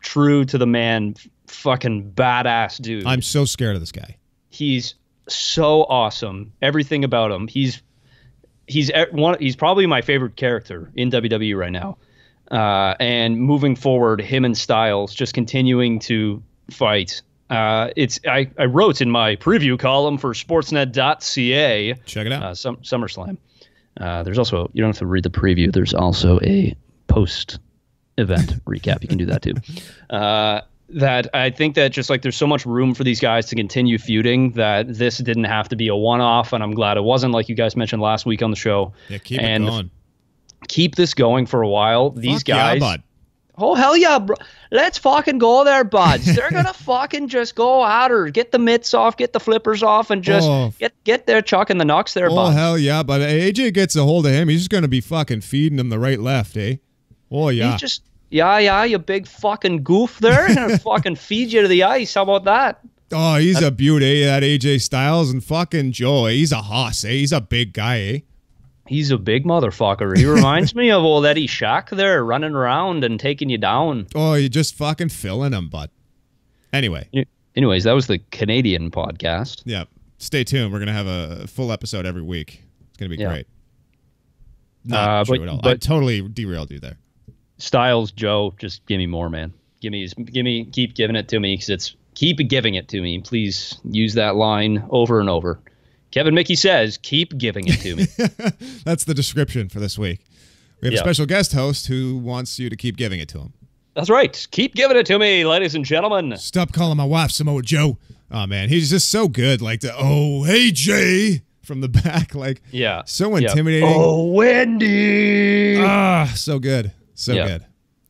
true to the man, fucking badass dude. I'm so scared of this guy. He's so awesome. Everything about him. He's probably my favorite character in WWE right now. And moving forward, him and Styles just continuing to fight. I wrote in my preview column for sportsnet.ca. Check it out. SummerSlam. There's also, you don't have to read the preview. There's also a post-event recap. You can do that too. That I think that just like there's so much room for these guys to continue feuding that this didn't have to be a one-off, and I'm glad it wasn't, like you guys mentioned last week on the show. Yeah, keep it going. Keep this going for a while. These guys. Yeah, bud. Oh, hell yeah, bro. Let's fucking go there, buds. They're going to fucking just go out or get the mitts off, get the flippers off, and just get their chucking the knocks there, buds. Oh, hell yeah. But AJ gets a hold of him. He's just going to be fucking feeding him the right left, eh? Oh, yeah. He's just, yeah, you big fucking goof there. I'm going to fucking feed you to the ice. How about that? Oh, he's a beauty, that AJ Styles. And fucking Joe, he's a hoss, eh? He's a big guy, eh? He's a big motherfucker. He reminds me of old Eddie Shack there, running around and taking you down. Oh, you're just fucking filling him, bud. Anyway. Anyways, that was the Canadian podcast. Yeah. Stay tuned. We're going to have a full episode every week. It's going to be great. Not true at all. I totally derailed you there. Styles, Joe, just give me more, man. Keep giving it to me, because keep giving it to me. Please use that line over and over. Kevin Mickey says, keep giving it to me. That's the description for this week. We have a special guest host who wants you to keep giving it to him. That's right. Keep giving it to me, ladies and gentlemen. Stop calling my wife Samoa Joe. Oh, man. He's just so good. Like, hey, Jay, from the back. Like, so intimidating. Oh, Wendy. So good. So good.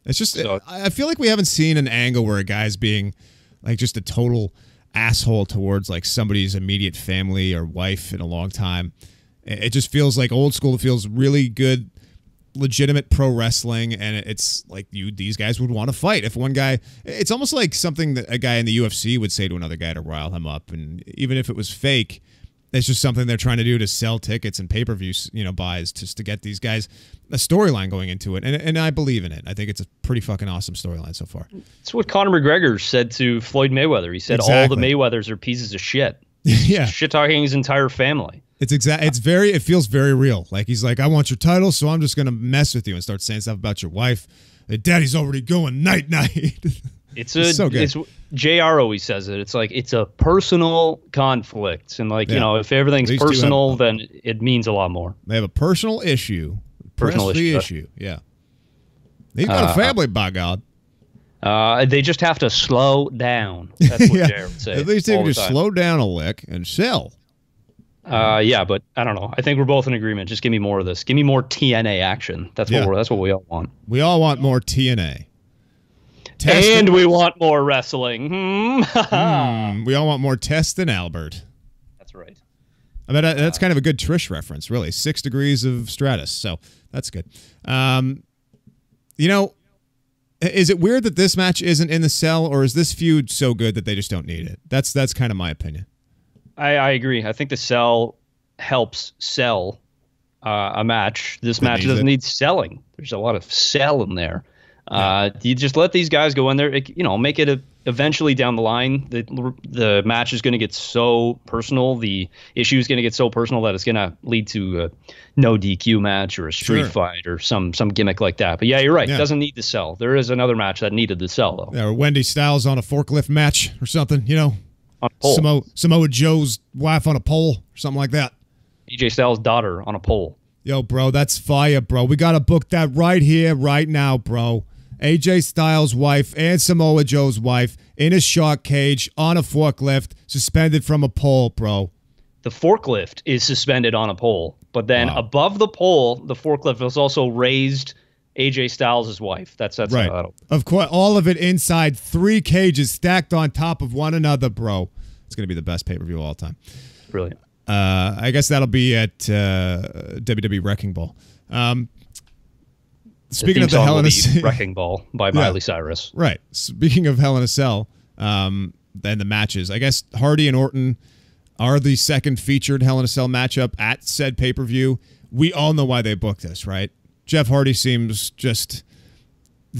It's just, I feel like we haven't seen an angle where a guy's being, like, just a total asshole towards like somebody's immediate family or wife in a long time. It just feels like old school. It feels really good, legitimate pro wrestling, and it's like these guys would want to fight. If one guy, it's almost like something that a guy in the UFC would say to another guy to rile him up, and even if it was fake, it's just something they're trying to do to sell tickets and pay-per-view, buys, just to get these guys a storyline going into it, and I believe in it. I think it's a pretty fucking awesome storyline so far. It's what Conor McGregor said to Floyd Mayweather. He said all the Mayweathers are pieces of shit. Yeah, shit talking his entire family. It feels very real. Like he's like, I want your title, so I'm just gonna mess with you and start saying stuff about your wife. Daddy's already going night night. It's so good. It's JR always says it. It's like it's a personal conflict, and if everything's personal, then it means a lot more. They have a personal issue. Issue. Yeah. They've got a family, by God. They just have to slow down. That's what JR would say. At least they can just slow down a lick and sell. Yeah, but I don't know. I think we're both in agreement. Just give me more of this. Give me more TNA action. That's what we all want. We all want more TNA. And we want more wrestling. We all want more Test than Albert. That's right. I mean, that's kind of a good Trish reference, really. 6 degrees of Stratus, so that's good. Is it weird that this match isn't in the cell, or is this feud so good that they just don't need it? That's kind of my opinion. I agree. I think the cell helps sell a match. This match doesn't need selling. There's a lot of sell in there. You just let these guys go in there. Make it eventually down the line. The match is going to get so personal. The issue is going to get so personal that it's going to lead to a no DQ match or a street fight or some gimmick like that. But yeah, you're right. It doesn't need to sell. There is another match that needed to sell though. Yeah, or Wendy Styles on a forklift match or something. On a pole. Samoa Joe's wife on a pole or something like that. AJ Styles' daughter on a pole. Yo, bro, that's fire, bro. We got to book that right here, right now, bro. AJ Styles' wife and Samoa Joe's wife in a shark cage on a forklift, suspended from a pole, bro. The forklift is suspended on a pole, but then above the pole, the forklift is also raised AJ Styles' wife. That's right. Of course, all of it inside 3 cages stacked on top of one another, bro. It's going to be the best pay-per-view of all time. Brilliant. I guess that'll be at WWE Wrecking Ball. Speaking of the Hell in a Cell, Wrecking Ball by Miley Cyrus. Right. Speaking of Hell in a Cell, and the matches, I guess Hardy and Orton are the second featured Hell in a Cell matchup at said pay-per-view. We all know why they booked this, right? Jeff Hardy seems just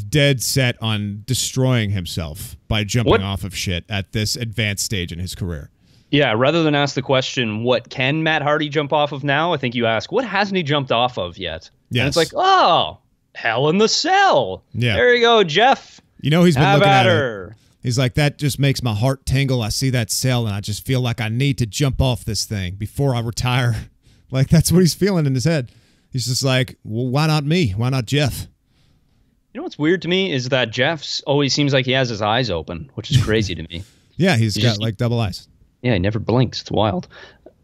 dead set on destroying himself by jumping off of shit at this advanced stage in his career. Yeah, rather than ask the question, what can Matt Hardy jump off of now? I think you ask, what hasn't he jumped off of yet? Yes. And it's like, oh, Hell in the Cell. Yeah. There you go, Jeff. He's been looking at her. He's like, that just makes my heart tingle. I see that cell, and I just feel like I need to jump off this thing before I retire. Like, that's what he's feeling in his head. He's just like, well, why not me? Why not Jeff? You know what's weird to me is that Jeff's always seems like he has his eyes open, which is crazy to me. Yeah, he's got like double eyes. Yeah, he never blinks. It's wild.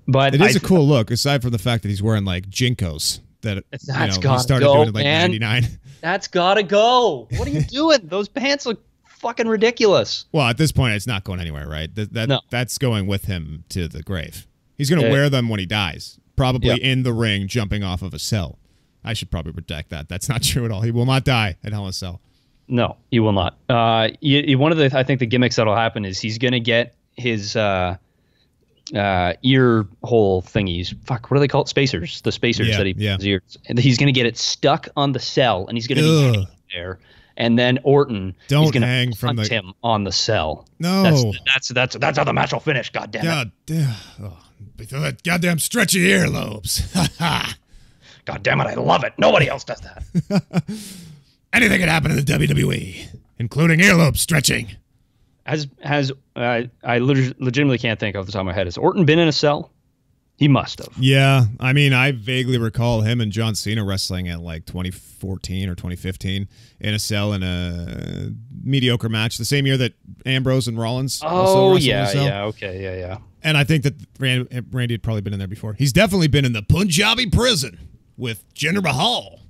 But it is a cool look, aside from the fact that he's wearing like Jinkos that he started doing in like 99. That's gotta go. What are you doing? Those pants look fucking ridiculous. Well, at this point, it's not going anywhere, right? That's going with him to the grave. He's going to wear them when he dies, probably in the ring, jumping off of a cell. I should probably protect that. That's not true at all. He will not die at Hell in a Cell. No, he will not. One of the, I think the gimmicks that'll happen is he's going to get his ear hole thingies. Fuck, what do they call it? Spacers. The spacers that he puts in his ears. And he's going to get it stuck on the cell, and he's going to be hanging there. And then Orton is going to hunt him on the cell. No. That's how the match will finish, goddammit. God damn. Oh, that goddamn stretchy earlobes. God damn it, I love it. Nobody else does that. Anything can happen in the WWE, including earlobe stretching. I legitimately can't think off the top of my head. Has Orton been in a cell? He must have. Yeah. I mean, I vaguely recall him and John Cena wrestling at like 2014 or 2015 in a cell in a mediocre match. The same year that Ambrose and Rollins also wrestled in a cell. Yeah, okay, yeah. And I think that Randy had probably been in there before. He's definitely been in the Punjabi prison with Jinder Mahal.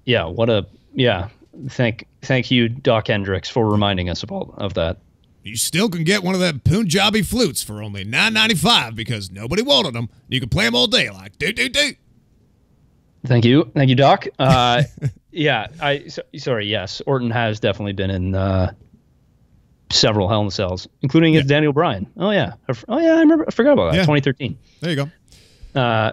Yeah, Thank you, Doc Hendricks, for reminding us of that. you still can get one of them Punjabi flutes for only $9.95 because nobody wanted them. You can play them all day like do. Thank you, Doc. Yeah, sorry. Yes, Orton has definitely been in several Hell in the Cells, including against Daniel Bryan. Oh yeah, I forgot about that. 2013. There you go.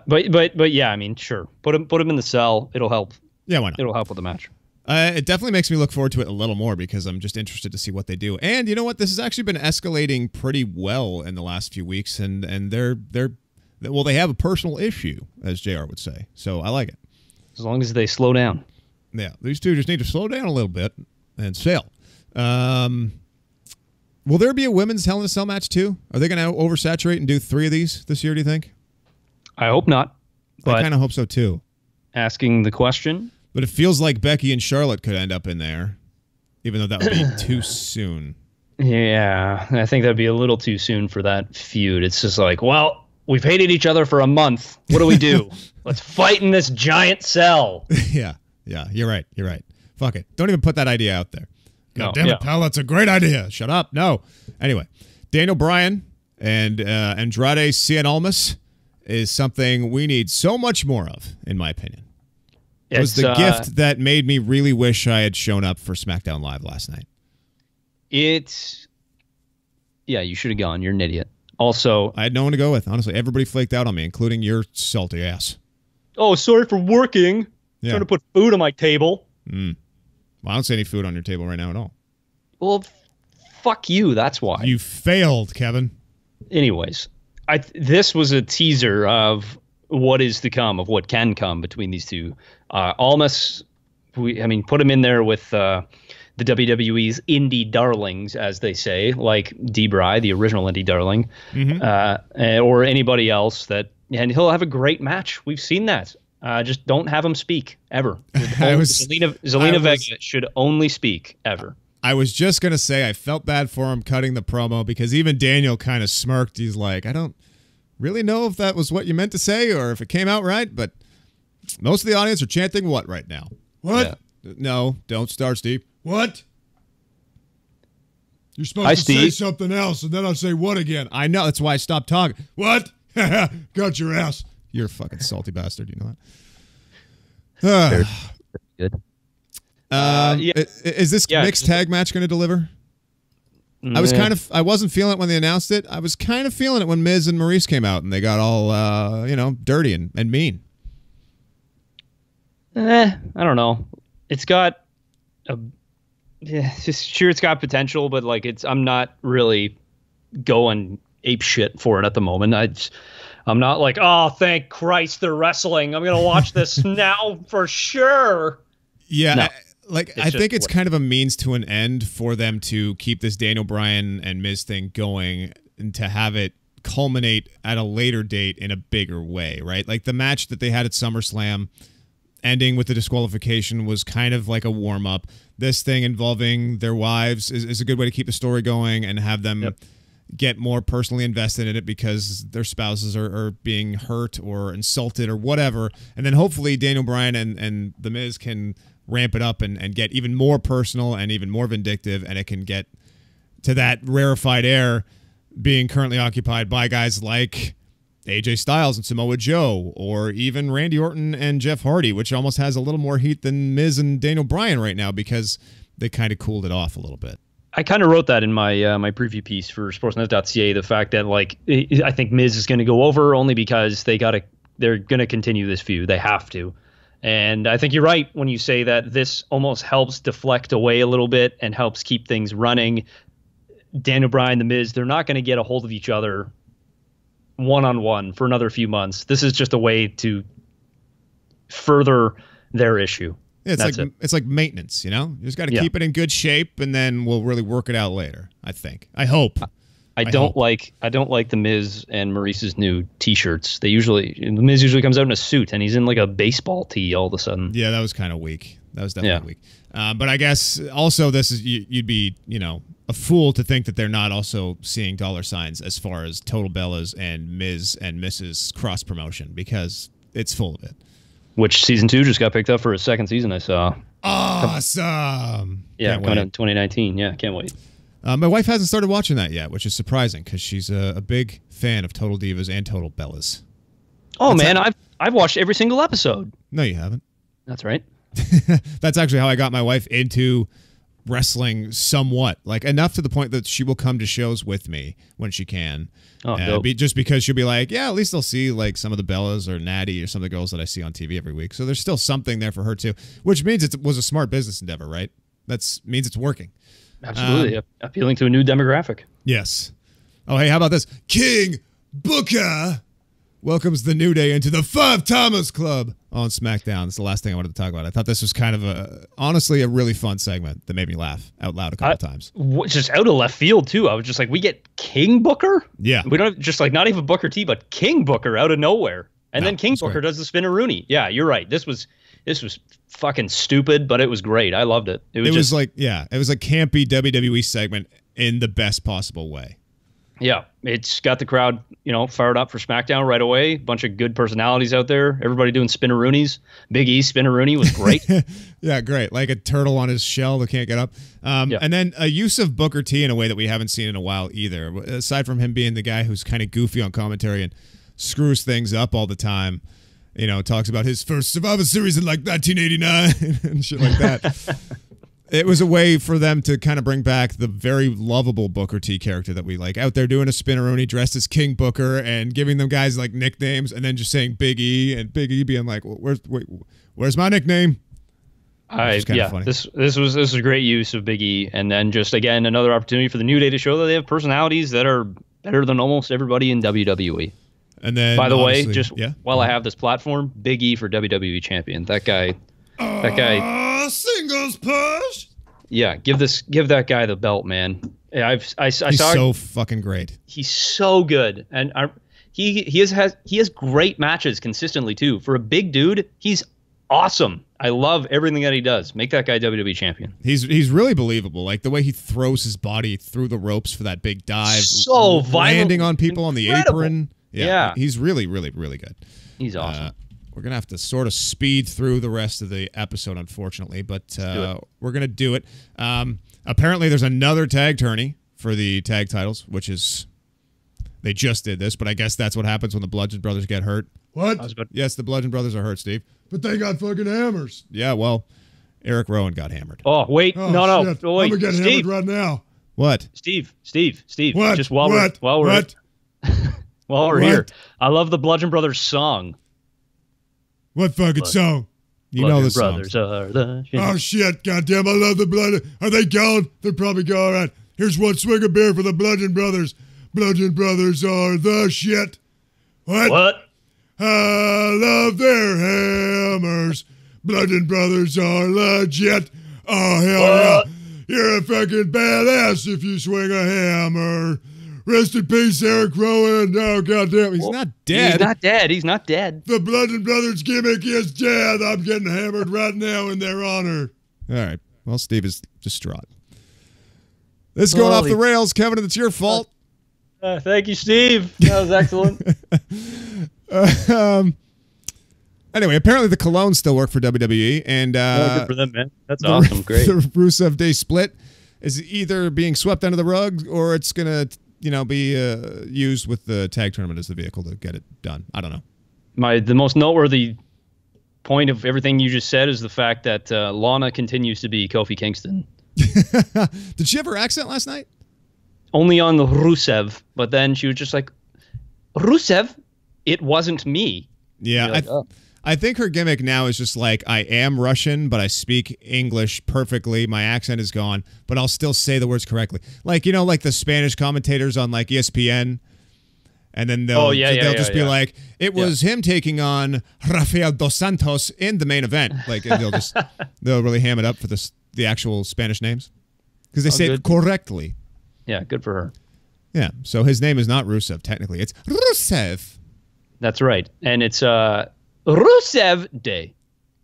But yeah, I mean, sure. Put him in the cell. It'll help. Yeah, why not? It'll help with the match. It definitely makes me look forward to it a little more because I'm just interested to see what they do. And you know what? This has actually been escalating pretty well in the last few weeks, and they have a personal issue, as JR would say. So I like it. As long as they slow down. Yeah, these two just need to slow down a little bit and sail. Will there be a women's Hell in a Cell match too? Are they going to oversaturate and do 3 of these this year, do you think? I hope not. I kind of hope so too. Asking the question. But it feels like Becky and Charlotte could end up in there, even though that would be too soon. Yeah, I think that'd be a little too soon for that feud. It's just like, well, we've hated each other for a month. What do we do? Let's fight in this giant cell. Yeah, you're right. Fuck it. Don't even put that idea out there. God damn it, pal, that's a great idea. Shut up. No. Anyway, Daniel Bryan and Andrade Cien Almas is something we need so much more of, in my opinion. It was the gift that made me really wish I had shown up for SmackDown Live last night. Yeah, you should have gone. You're an idiot. Also, I had no one to go with. Honestly, everybody flaked out on me, including your salty ass. Oh, sorry for working. Yeah. Trying to put food on my table. Well, I don't see any food on your table right now at all. Well, fuck you. That's why. You failed, Kevin. Anyways, this was a teaser of what is to come, of what can come between these two. Almas, put him in there with the WWE's indie darlings, as they say, like D-Bry, the original indie darling, or anybody else and he'll have a great match. We've seen that. Just don't have him speak ever. Zelina Vega should only speak ever. I was just going to say I felt bad for him cutting the promo because even Daniel kind of smirked. He's like, I don't really know if that was what you meant to say or if it came out right, but most of the audience are chanting what right now? What? Yeah. No, don't start, Steve. What? You're supposed to say something else, and then I'll say what again? I know. That's why I stopped talking. What? Got your ass. You're a fucking salty bastard. You know that? Good. Is this mixed tag match going to deliver? I wasn't feeling it when they announced it. I was kind of feeling it when Miz and Maurice came out and they got all, dirty and mean. I don't know. It's got it's got potential, but I'm not really going ape shit for it at the moment. I'm not like, oh, thank Christ they're wrestling. I'm going to watch this now for sure. Yeah. No. I think it's kind of a means to an end for them to keep this Daniel Bryan and Miz thing going and to have it culminate at a later date in a bigger way, right? Like the match that they had at SummerSlam ending with the disqualification was kind of like a warm-up. This thing involving their wives is a good way to keep the story going and have them get more personally invested in it because their spouses are being hurt or insulted or whatever. And then hopefully Daniel Bryan and The Miz can ramp it up and get even more personal and even more vindictive, and it can get to that rarefied air being currently occupied by guys like AJ Styles and Samoa Joe, or even Randy Orton and Jeff Hardy, which almost has a little more heat than Miz and Daniel Bryan right now because they kind of cooled it off a little bit. I kind of wrote that in my my preview piece for Sportsnet.ca, the fact that I think Miz is going to go over only because they're going to continue this feud. They have to. And I think you're right when you say that this almost helps deflect away a little bit and helps keep things running. Daniel Bryan, The Miz, they're not going to get a hold of each other one-on-one for another few months. This is just a way to further their issue. Yeah, it's like maintenance, you know? You just got to keep it in good shape, and then we'll really work it out later, I think. I hope. I don't like The Miz and Maurice's new T-shirts. The Miz usually comes out in a suit, and he's in like a baseball tee all of a sudden. Yeah, that was kind of weak. That was definitely weak. But I guess also this is you'd be a fool to think that they're not also seeing dollar signs as far as Total Bellas and Miz and Mrs. cross promotion because it's full of it. Which season 2 just got picked up for a second season. I saw. Awesome. Yeah, coming out in 2019. Yeah, can't wait. My wife hasn't started watching that yet, which is surprising because she's a big fan of Total Divas and Total Bellas. Oh, man, I've watched every single episode. No, you haven't. That's right. That's actually how I got my wife into wrestling somewhat, like enough to the point that she will come to shows with me when she can. Just because she'll be like, yeah, at least I'll see like some of the Bellas or Natty or some of the girls that I see on TV every week. So there's still something there for her too, which means it was a smart business endeavor, right? That means it's working. Absolutely. Appealing to a new demographic. Yes. Oh, hey, how about this? King Booker welcomes the New Day into the Five Timers Club on SmackDown. That's the last thing I wanted to talk about. I thought this was kind of honestly a really fun segment that made me laugh out loud a couple times. Just out of left field too. I was just like, we get King Booker? Yeah. We don't just like not even Booker T, but King Booker out of nowhere. And then King Booker does the spin-a-rooney. Yeah, you're right. This was fucking stupid, but it was great. I loved it. It was like campy WWE segment in the best possible way. Yeah, it's got the crowd, fired up for SmackDown right away. Bunch of good personalities out there. Everybody doing spin-a-roonies. Big E's spin-a-rooney was great. Yeah, great. Like a turtle on his shell that can't get up. And then a use of Booker T in a way that we haven't seen in a while either. Aside from him being the guy who's kind of goofy on commentary and screws things up all the time. Talks about his first Survivor Series in like 1989 and shit like that. It was a way for them to kind of bring back the very lovable Booker T character that we like out there doing a spin-a-rooney dressed as King Booker and giving them guys like nicknames and then just saying Big E and Big E being like, where's my nickname? Funny. This was a great use of Big E, and then just again another opportunity for the New Day to show that they have personalities that are better than almost everybody in WWE. And then, by the way, while I have this platform, Big E for WWE champion. That guy. Singles push. Yeah, give that guy the belt, man. He's so fucking great. He's so good, and he has great matches consistently too. For a big dude, he's awesome. I love everything that he does. Make that guy WWE champion. He's really believable. Like the way he throws his body through the ropes for that big dive, so landing on people on the apron. Yeah, he's really, really, really good. He's awesome. We're going to have to sort of speed through the rest of the episode, unfortunately, but we're going to do it. Apparently, there's another tag tourney for the tag titles, which is... They just did this, but I guess that's what happens when the Bludgeon Brothers get hurt. What? Yes, the Bludgeon Brothers are hurt, Steve. But they got fucking hammers. Yeah, well, Eric Rowan got hammered. Oh, wait. Oh, no. Shit. Wait, I'm going to get hammered right now. What? Steve. What? Just while we're here, I love the Bludgeon Brothers song. What fucking song? You know the song. Oh, shit. Goddamn, I love the Bludgeon. Are they gone? They're probably gone. All right. Here's one swig of beer for the Bludgeon Brothers. Bludgeon Brothers are the shit. What? I love their hammers. Bludgeon Brothers are legit. Oh, hell yeah. You're a fucking badass if you swing a hammer. Rest in peace, Eric Rowan. Oh, goddamn. He's not dead. He's not dead. The Bludgeon Brothers gimmick is dead. I'm getting hammered right now in their honor. All right. Well, Steve is distraught. This is going off the rails, Kevin, and it's your fault. Thank you, Steve. That was excellent. Anyway, apparently the colognes still work for WWE. And, good for them, man. That's awesome. Great. The Rusev Day split is either being swept under the rug or it's going to... be used with the tag tournament as the vehicle to get it done. I don't know. The most noteworthy point of everything you just said is the fact that Lana continues to be Kofi Kingston. Did she have her accent last night? Only on the Rusev, but then she was just like, Rusev, it wasn't me. Yeah, I think her gimmick now is just like, I am Russian, but I speak English perfectly. My accent is gone, but I'll still say the words correctly. Like, like the Spanish commentators on like ESPN. And then they'll just be like, it was him taking on Rafael dos Santos in the main event. Like, they'll really ham it up for the actual Spanish names. Because they say it correctly. Yeah, good for her. Yeah, so his name is not Rusev, technically. It's Rusev. That's right. And it's Rusev Day.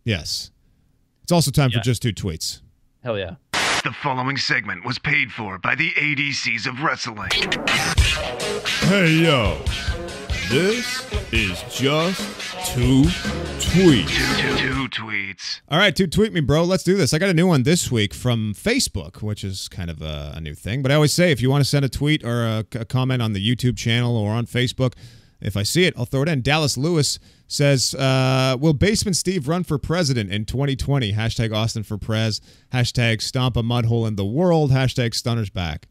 Yes. It's also time for just 2 tweets. Hell yeah. The following segment was paid for by the ADCs of wrestling. Hey, yo. This is just two tweets. Two tweets. All right, tweet me, bro. Let's do this. I got a new one this week from Facebook, which is kind of a new thing. But I always say, if you want to send a tweet or a comment on the YouTube channel or on Facebook, if I see it, I'll throw it in. Dallas Lewis says, will Basement Steve run for president in 2020? Hashtag Austin for Prez. Hashtag stomp a mud hole in the world. Hashtag Stunner's back.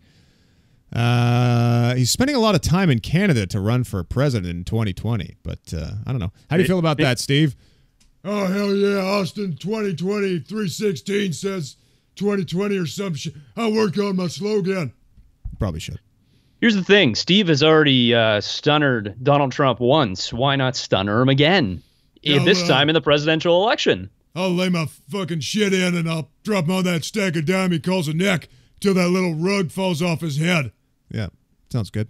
He's spending a lot of time in Canada to run for president in 2020, but I don't know. How do you feel about that, Steve? Oh, hell yeah. Austin 2020 316 says 2020 or some shit. I'll work on my slogan. Probably should. Here's the thing. Steve has already stunnered Donald Trump once. Why not stunner him again? This time in the presidential election. I'll lay my fucking shit in and I'll drop him on that stack of dime he calls a neck till that little rug falls off his head. Yeah, sounds good.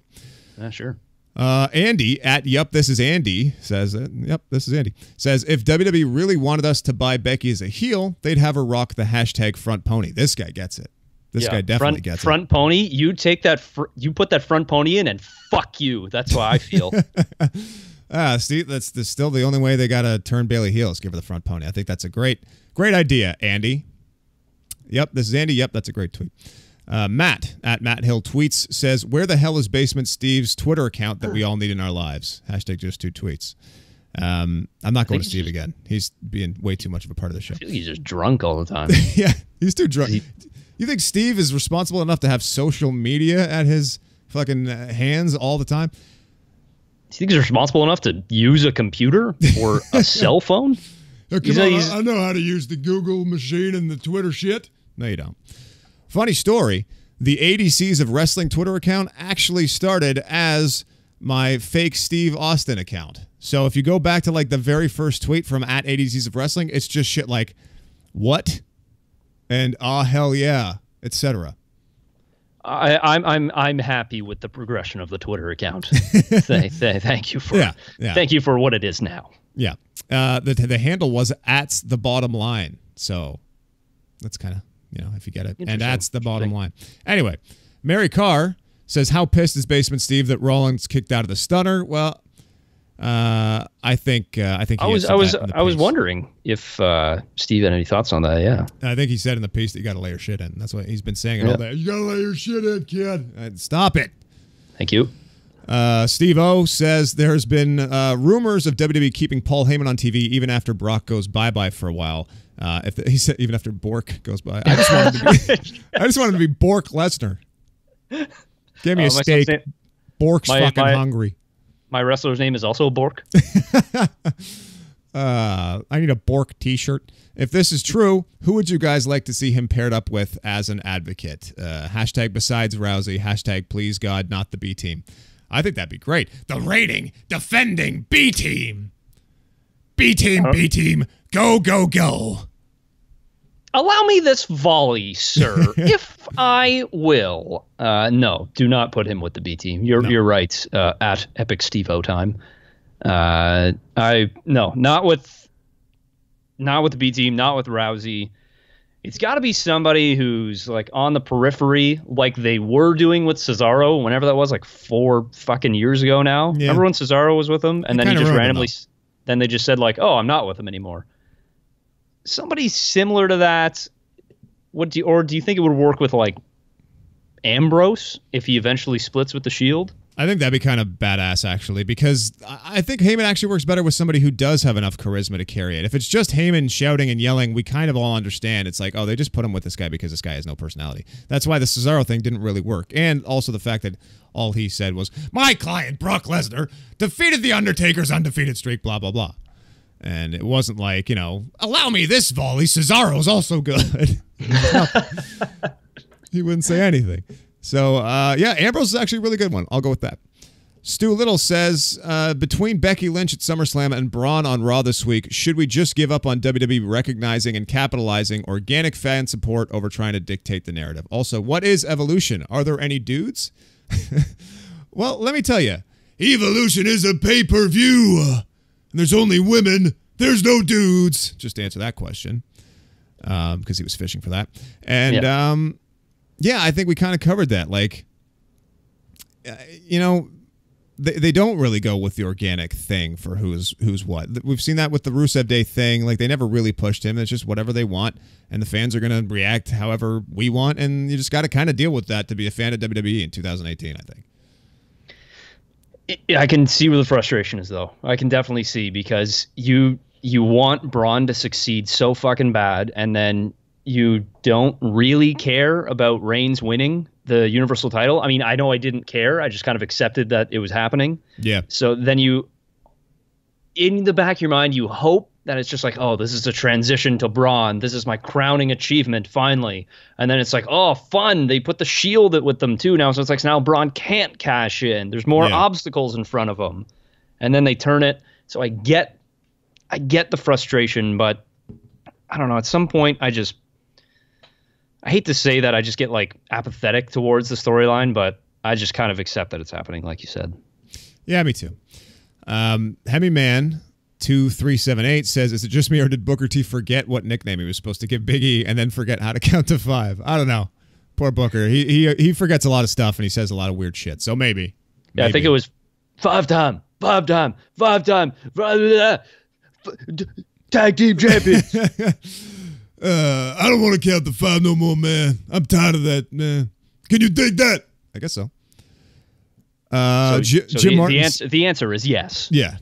Sure. Andy at Yup, This Is Andy says, Yep, this is Andy, says, if WWE really wanted us to buy Becky as a heel, they'd have her rock the hashtag front pony. This guy gets it. This guy definitely gets it. Front pony, you take that, you put that front pony in and fuck you. That's how I feel. Steve, that's still the only way they got to turn Bayley heel is give her the front pony. I think that's a great idea, Andy. Yep, this is Andy. Yep, that's a great tweet. Matt at Matt Hill Tweets says, where the hell is Basement Steve's Twitter account that we all need in our lives? Hashtag just two tweets. I'm not going to Steve again. He's being way too much of a part of the show. I feel like he's just drunk all the time. Yeah, he's too drunk. You think Steve is responsible enough to have social media at his fucking hands all the time? Do you think he's responsible enough to use a computer or a cell phone? I know how to use the Google machine and the Twitter shit. No, you don't. Funny story, the ADCs of Wrestling Twitter account actually started as my fake Steve Austin account. So if you go back to like the very first tweet from at ADCs of Wrestling, it's just shit like, what? And hell yeah, etc. I'm happy with the progression of the Twitter account. Thank you for thank you for what it is now. Yeah, the handle was at the bottom line, so that's kind of, you know, if you get it. And that's the bottom line. Anyway, Mary Carr says, how pissed is Basement Steve that Rollins kicked out of the Stunner? Well, I think I was wondering if Steve had any thoughts on that. Yeah, I think he said in the piece that you got to lay your shit in. That's what he's been saying all day. You got to lay your shit in, kid. Stop it. Thank you. Steve O says there's been rumors of WWE keeping Paul Heyman on TV even after Brock goes bye-bye for a while. He said even after Bork goes by. I just wanted to be Bork Lesnar. Give me a steak. Bork's fucking hungry. My wrestler's name is also Bork. I need a Bork t-shirt. If this is true, who would you guys like to see him paired up with as an advocate? Hashtag besides Rousey. Hashtag please God, not the B team. I think that'd be great. The reigning, defending B team. B team, B team. Go, go, go. Allow me this volley, sir, if I will. No, do not put him with the B team. You're right. At Epic Steve-O time. Not with the B team, not with Rousey. It's got to be somebody who's like on the periphery, like they were doing with Cesaro, whenever that was, like 4 fucking years ago now. Yeah. Remember when Cesaro was with them, and then he just randomly, then they just said like, "Oh, I'm not with him anymore." Somebody similar to that. Do you think it would work with like Ambrose if he eventually splits with the Shield? I think that'd be kind of badass, actually, because I think Heyman actually works better with somebody who does have enough charisma to carry it. If it's just Heyman shouting and yelling, we kind of all understand. It's like, oh, they just put him with this guy because this guy has no personality. That's why the Cesaro thing didn't really work. And also the fact that all he said was, my client, Brock Lesnar, defeated The Undertaker's undefeated streak, blah, blah, blah. And it wasn't like, you know, allow me this volley, Cesaro's also good. He wouldn't say anything. So, yeah, Ambrose is actually a really good one. I'll go with that. Stu Little says, between Becky Lynch at SummerSlam and Braun on Raw this week, should we just give up on WWE recognizing and capitalizing organic fan support over trying to dictate the narrative? Also, what is Evolution? Are there any dudes? Well, let me tell you. Evolution is a pay-per-view. And there's only women. There's no dudes. Just to answer that question, because he was fishing for that. And, yeah, I think we kind of covered that. Like, you know, they don't really go with the organic thing for who's what. We've seen that with the Rusev Day thing. Like, they never really pushed him. It's just whatever they want, and the fans are going to react however we want, and you just got to kind of deal with that to be a fan of WWE in 2018, I think. I can see where the frustration is, though. I can definitely see, because you want Braun to succeed so fucking bad, and then you don't really care about Reigns winning the Universal title. I mean, I know I didn't care. I just kind of accepted that it was happening. Yeah. So then in the back of your mind, you hope that it's just like, oh, this is a transition to Braun. This is my crowning achievement, finally. And then it's like, oh, fun. They put the Shield with them, too, now. So it's like, now Braun can't cash in. There's more obstacles in front of him. And then they turn it. So I get the frustration, but I don't know. At some point, I hate to say that, I just get like apathetic towards the storyline, but I just kind of accept that it's happening, like you said. Yeah, me too. Hemi Man 2378 says, "Is it just me, or did Booker T forget what nickname he was supposed to give Big E and then forget how to count to 5? I don't know. Poor Booker. He forgets a lot of stuff, and he says a lot of weird shit. So maybe. Yeah, I think it was 5 time, tag team champions." I don't want to count the 5 no more, man. I'm tired of that, man. Can you dig that? I guess so. Jim Martin. The answer is yes. Yeah.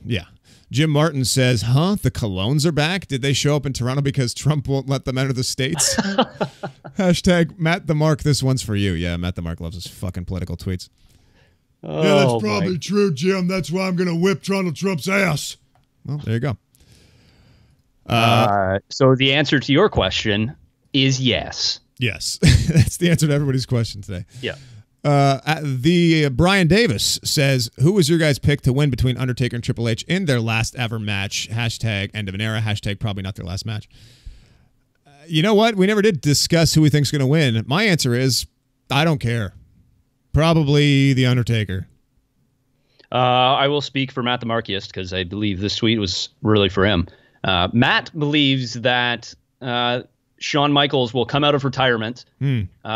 Jim Martin says, the Colognes are back? Did they show up in Toronto because Trump won't let them enter the States? Hashtag Matt the Mark, this one's for you. Yeah, Matt the Mark loves his fucking political tweets. Yeah, that's probably true, Jim. That's why I'm going to whip Donald Trump's ass. Well, there you go. So the answer to your question is yes. Yes. That's the answer to everybody's question today. Yeah. The Brian Davis says, who was your guys' pick to win between Undertaker and Triple H in their last ever match? Hashtag end of an era. Hashtag probably not their last match. You know what? We never did discuss who we think's going to win. My answer is, I don't care. Probably the Undertaker. I will speak for Matt the Markiest, because I believe this tweet was really for him. Matt believes that Shawn Michaels will come out of retirement,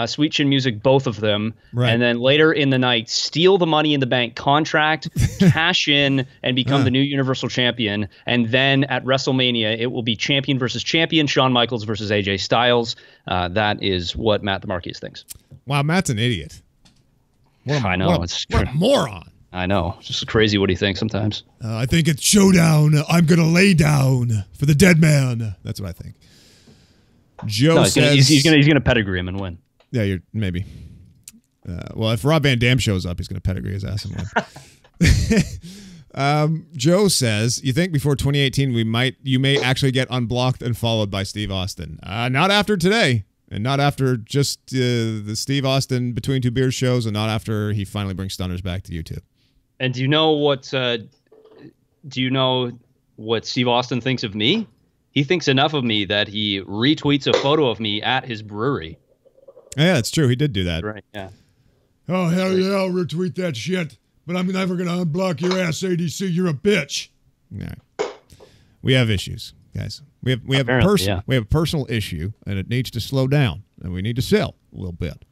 Sweet Chin Music, both of them, and then later in the night steal the Money in the Bank contract, cash in, and become the new Universal Champion. And then at WrestleMania, it will be champion versus champion, Shawn Michaels versus AJ Styles. That is what Matt the Marquis thinks. Wow, Matt's an idiot. I know. What a moron. I know. It's just crazy what he thinks sometimes. I think it's showdown. I'm going to lay down for the dead man. That's what I think. Joe says he's gonna pedigree him and win. Yeah, maybe. Well, if Rob Van Dam shows up, he's gonna pedigree his ass and win. Joe says, you think before 2018 you may actually get unblocked and followed by Steve Austin? Not after today, and not after just the Steve Austin Between Two Beers shows, and not after he finally brings Stunners back to YouTube. And do you know what Steve Austin thinks of me? He thinks enough of me that he retweets a photo of me at his brewery. Yeah, that's true. He did do that. Right, yeah. Oh, hell yeah, I'll retweet that shit. But I'm never going to unblock your ass, ADC. You're a bitch. Yeah. We have issues, guys. We have a personal issue, and it needs to slow down, and we need to sell a little bit.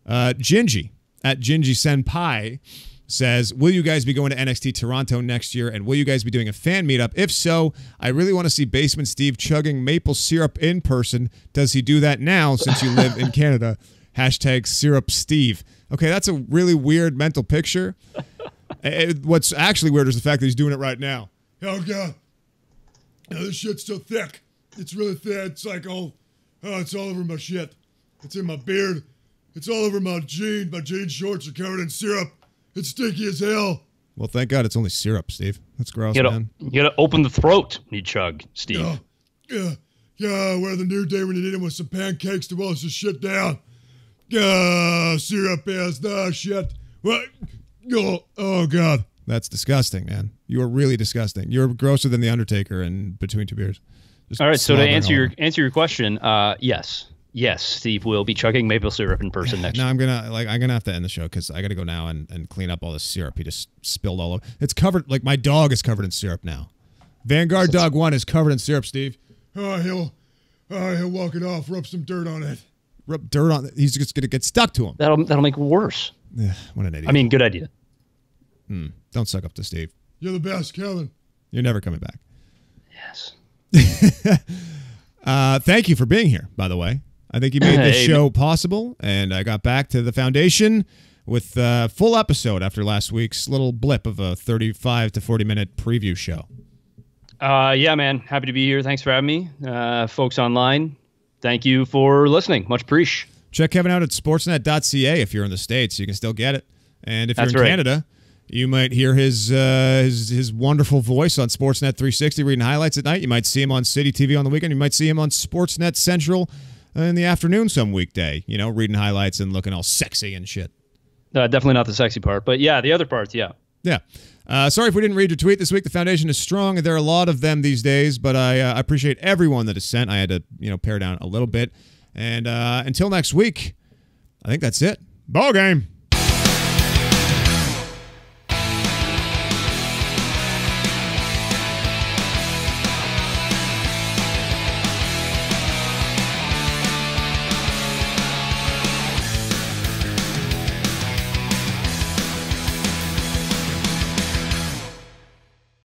Gingy, at Gingy Senpai, says, will you guys be going to NXT Toronto next year, and will you guys be doing a fan meetup? If so, I really want to see Basement Steve chugging maple syrup in person. Does he do that now since you live in Canada? Hashtag Syrup Steve. Okay, that's a really weird mental picture. What's actually weird is the fact that he's doing it right now. Oh, God. This shit's so thick. It's really thick. It's like, it's all over my shit. It's in my beard. It's all over my jeans. My jean shorts are covered in syrup. It's stinky as hell. Well, thank God it's only syrup, Steve. That's gross, man. You gotta open the throat when you chug, Steve. Yeah. Wear the New Day when you need him with some pancakes to wash the shit down. Syrup ass, shit. What? Oh, God. That's disgusting, man. You are really disgusting. You're grosser than the Undertaker and Between Two Beers. All right, so to answer your question, yes. Yes, Steve will be chugging maple syrup in person next year. No, I'm gonna have to end the show because I gotta go now and clean up all this syrup he just spilled all over. It's covered, like my dog is covered in syrup now. Vanguard Dog 1 is covered in syrup, Steve. He'll walk it off, rub some dirt on it. Rub dirt on it. He's just gonna get stuck to him. That'll make it worse. What an idiot. I mean, good idea. Don't suck up to Steve. You're the best, Kevin. You're never coming back. Yes. Thank you for being here, by the way. I think you made this show possible, and I got back to the foundation with a full episode after last week's little blip of a 35 to 40-minute preview show. Yeah, man. Happy to be here. Thanks for having me. Folks online, thank you for listening. Much appreciate. Check Kevin out at sportsnet.ca if you're in the States. You can still get it. And if you're in Canada, you might hear his wonderful voice on Sportsnet 360 reading highlights at night. You might see him on City TV on the weekend. You might see him on Sportsnet Central in the afternoon some weekday, reading highlights and looking all sexy and shit. Definitely not the sexy part, but yeah, the other parts, yeah. Yeah. Sorry if we didn't read your tweet this week. The foundation is strong, and there are a lot of them these days, but I appreciate everyone that is sent. I had to, pare down a little bit. And until next week, I think that's it. Ball game.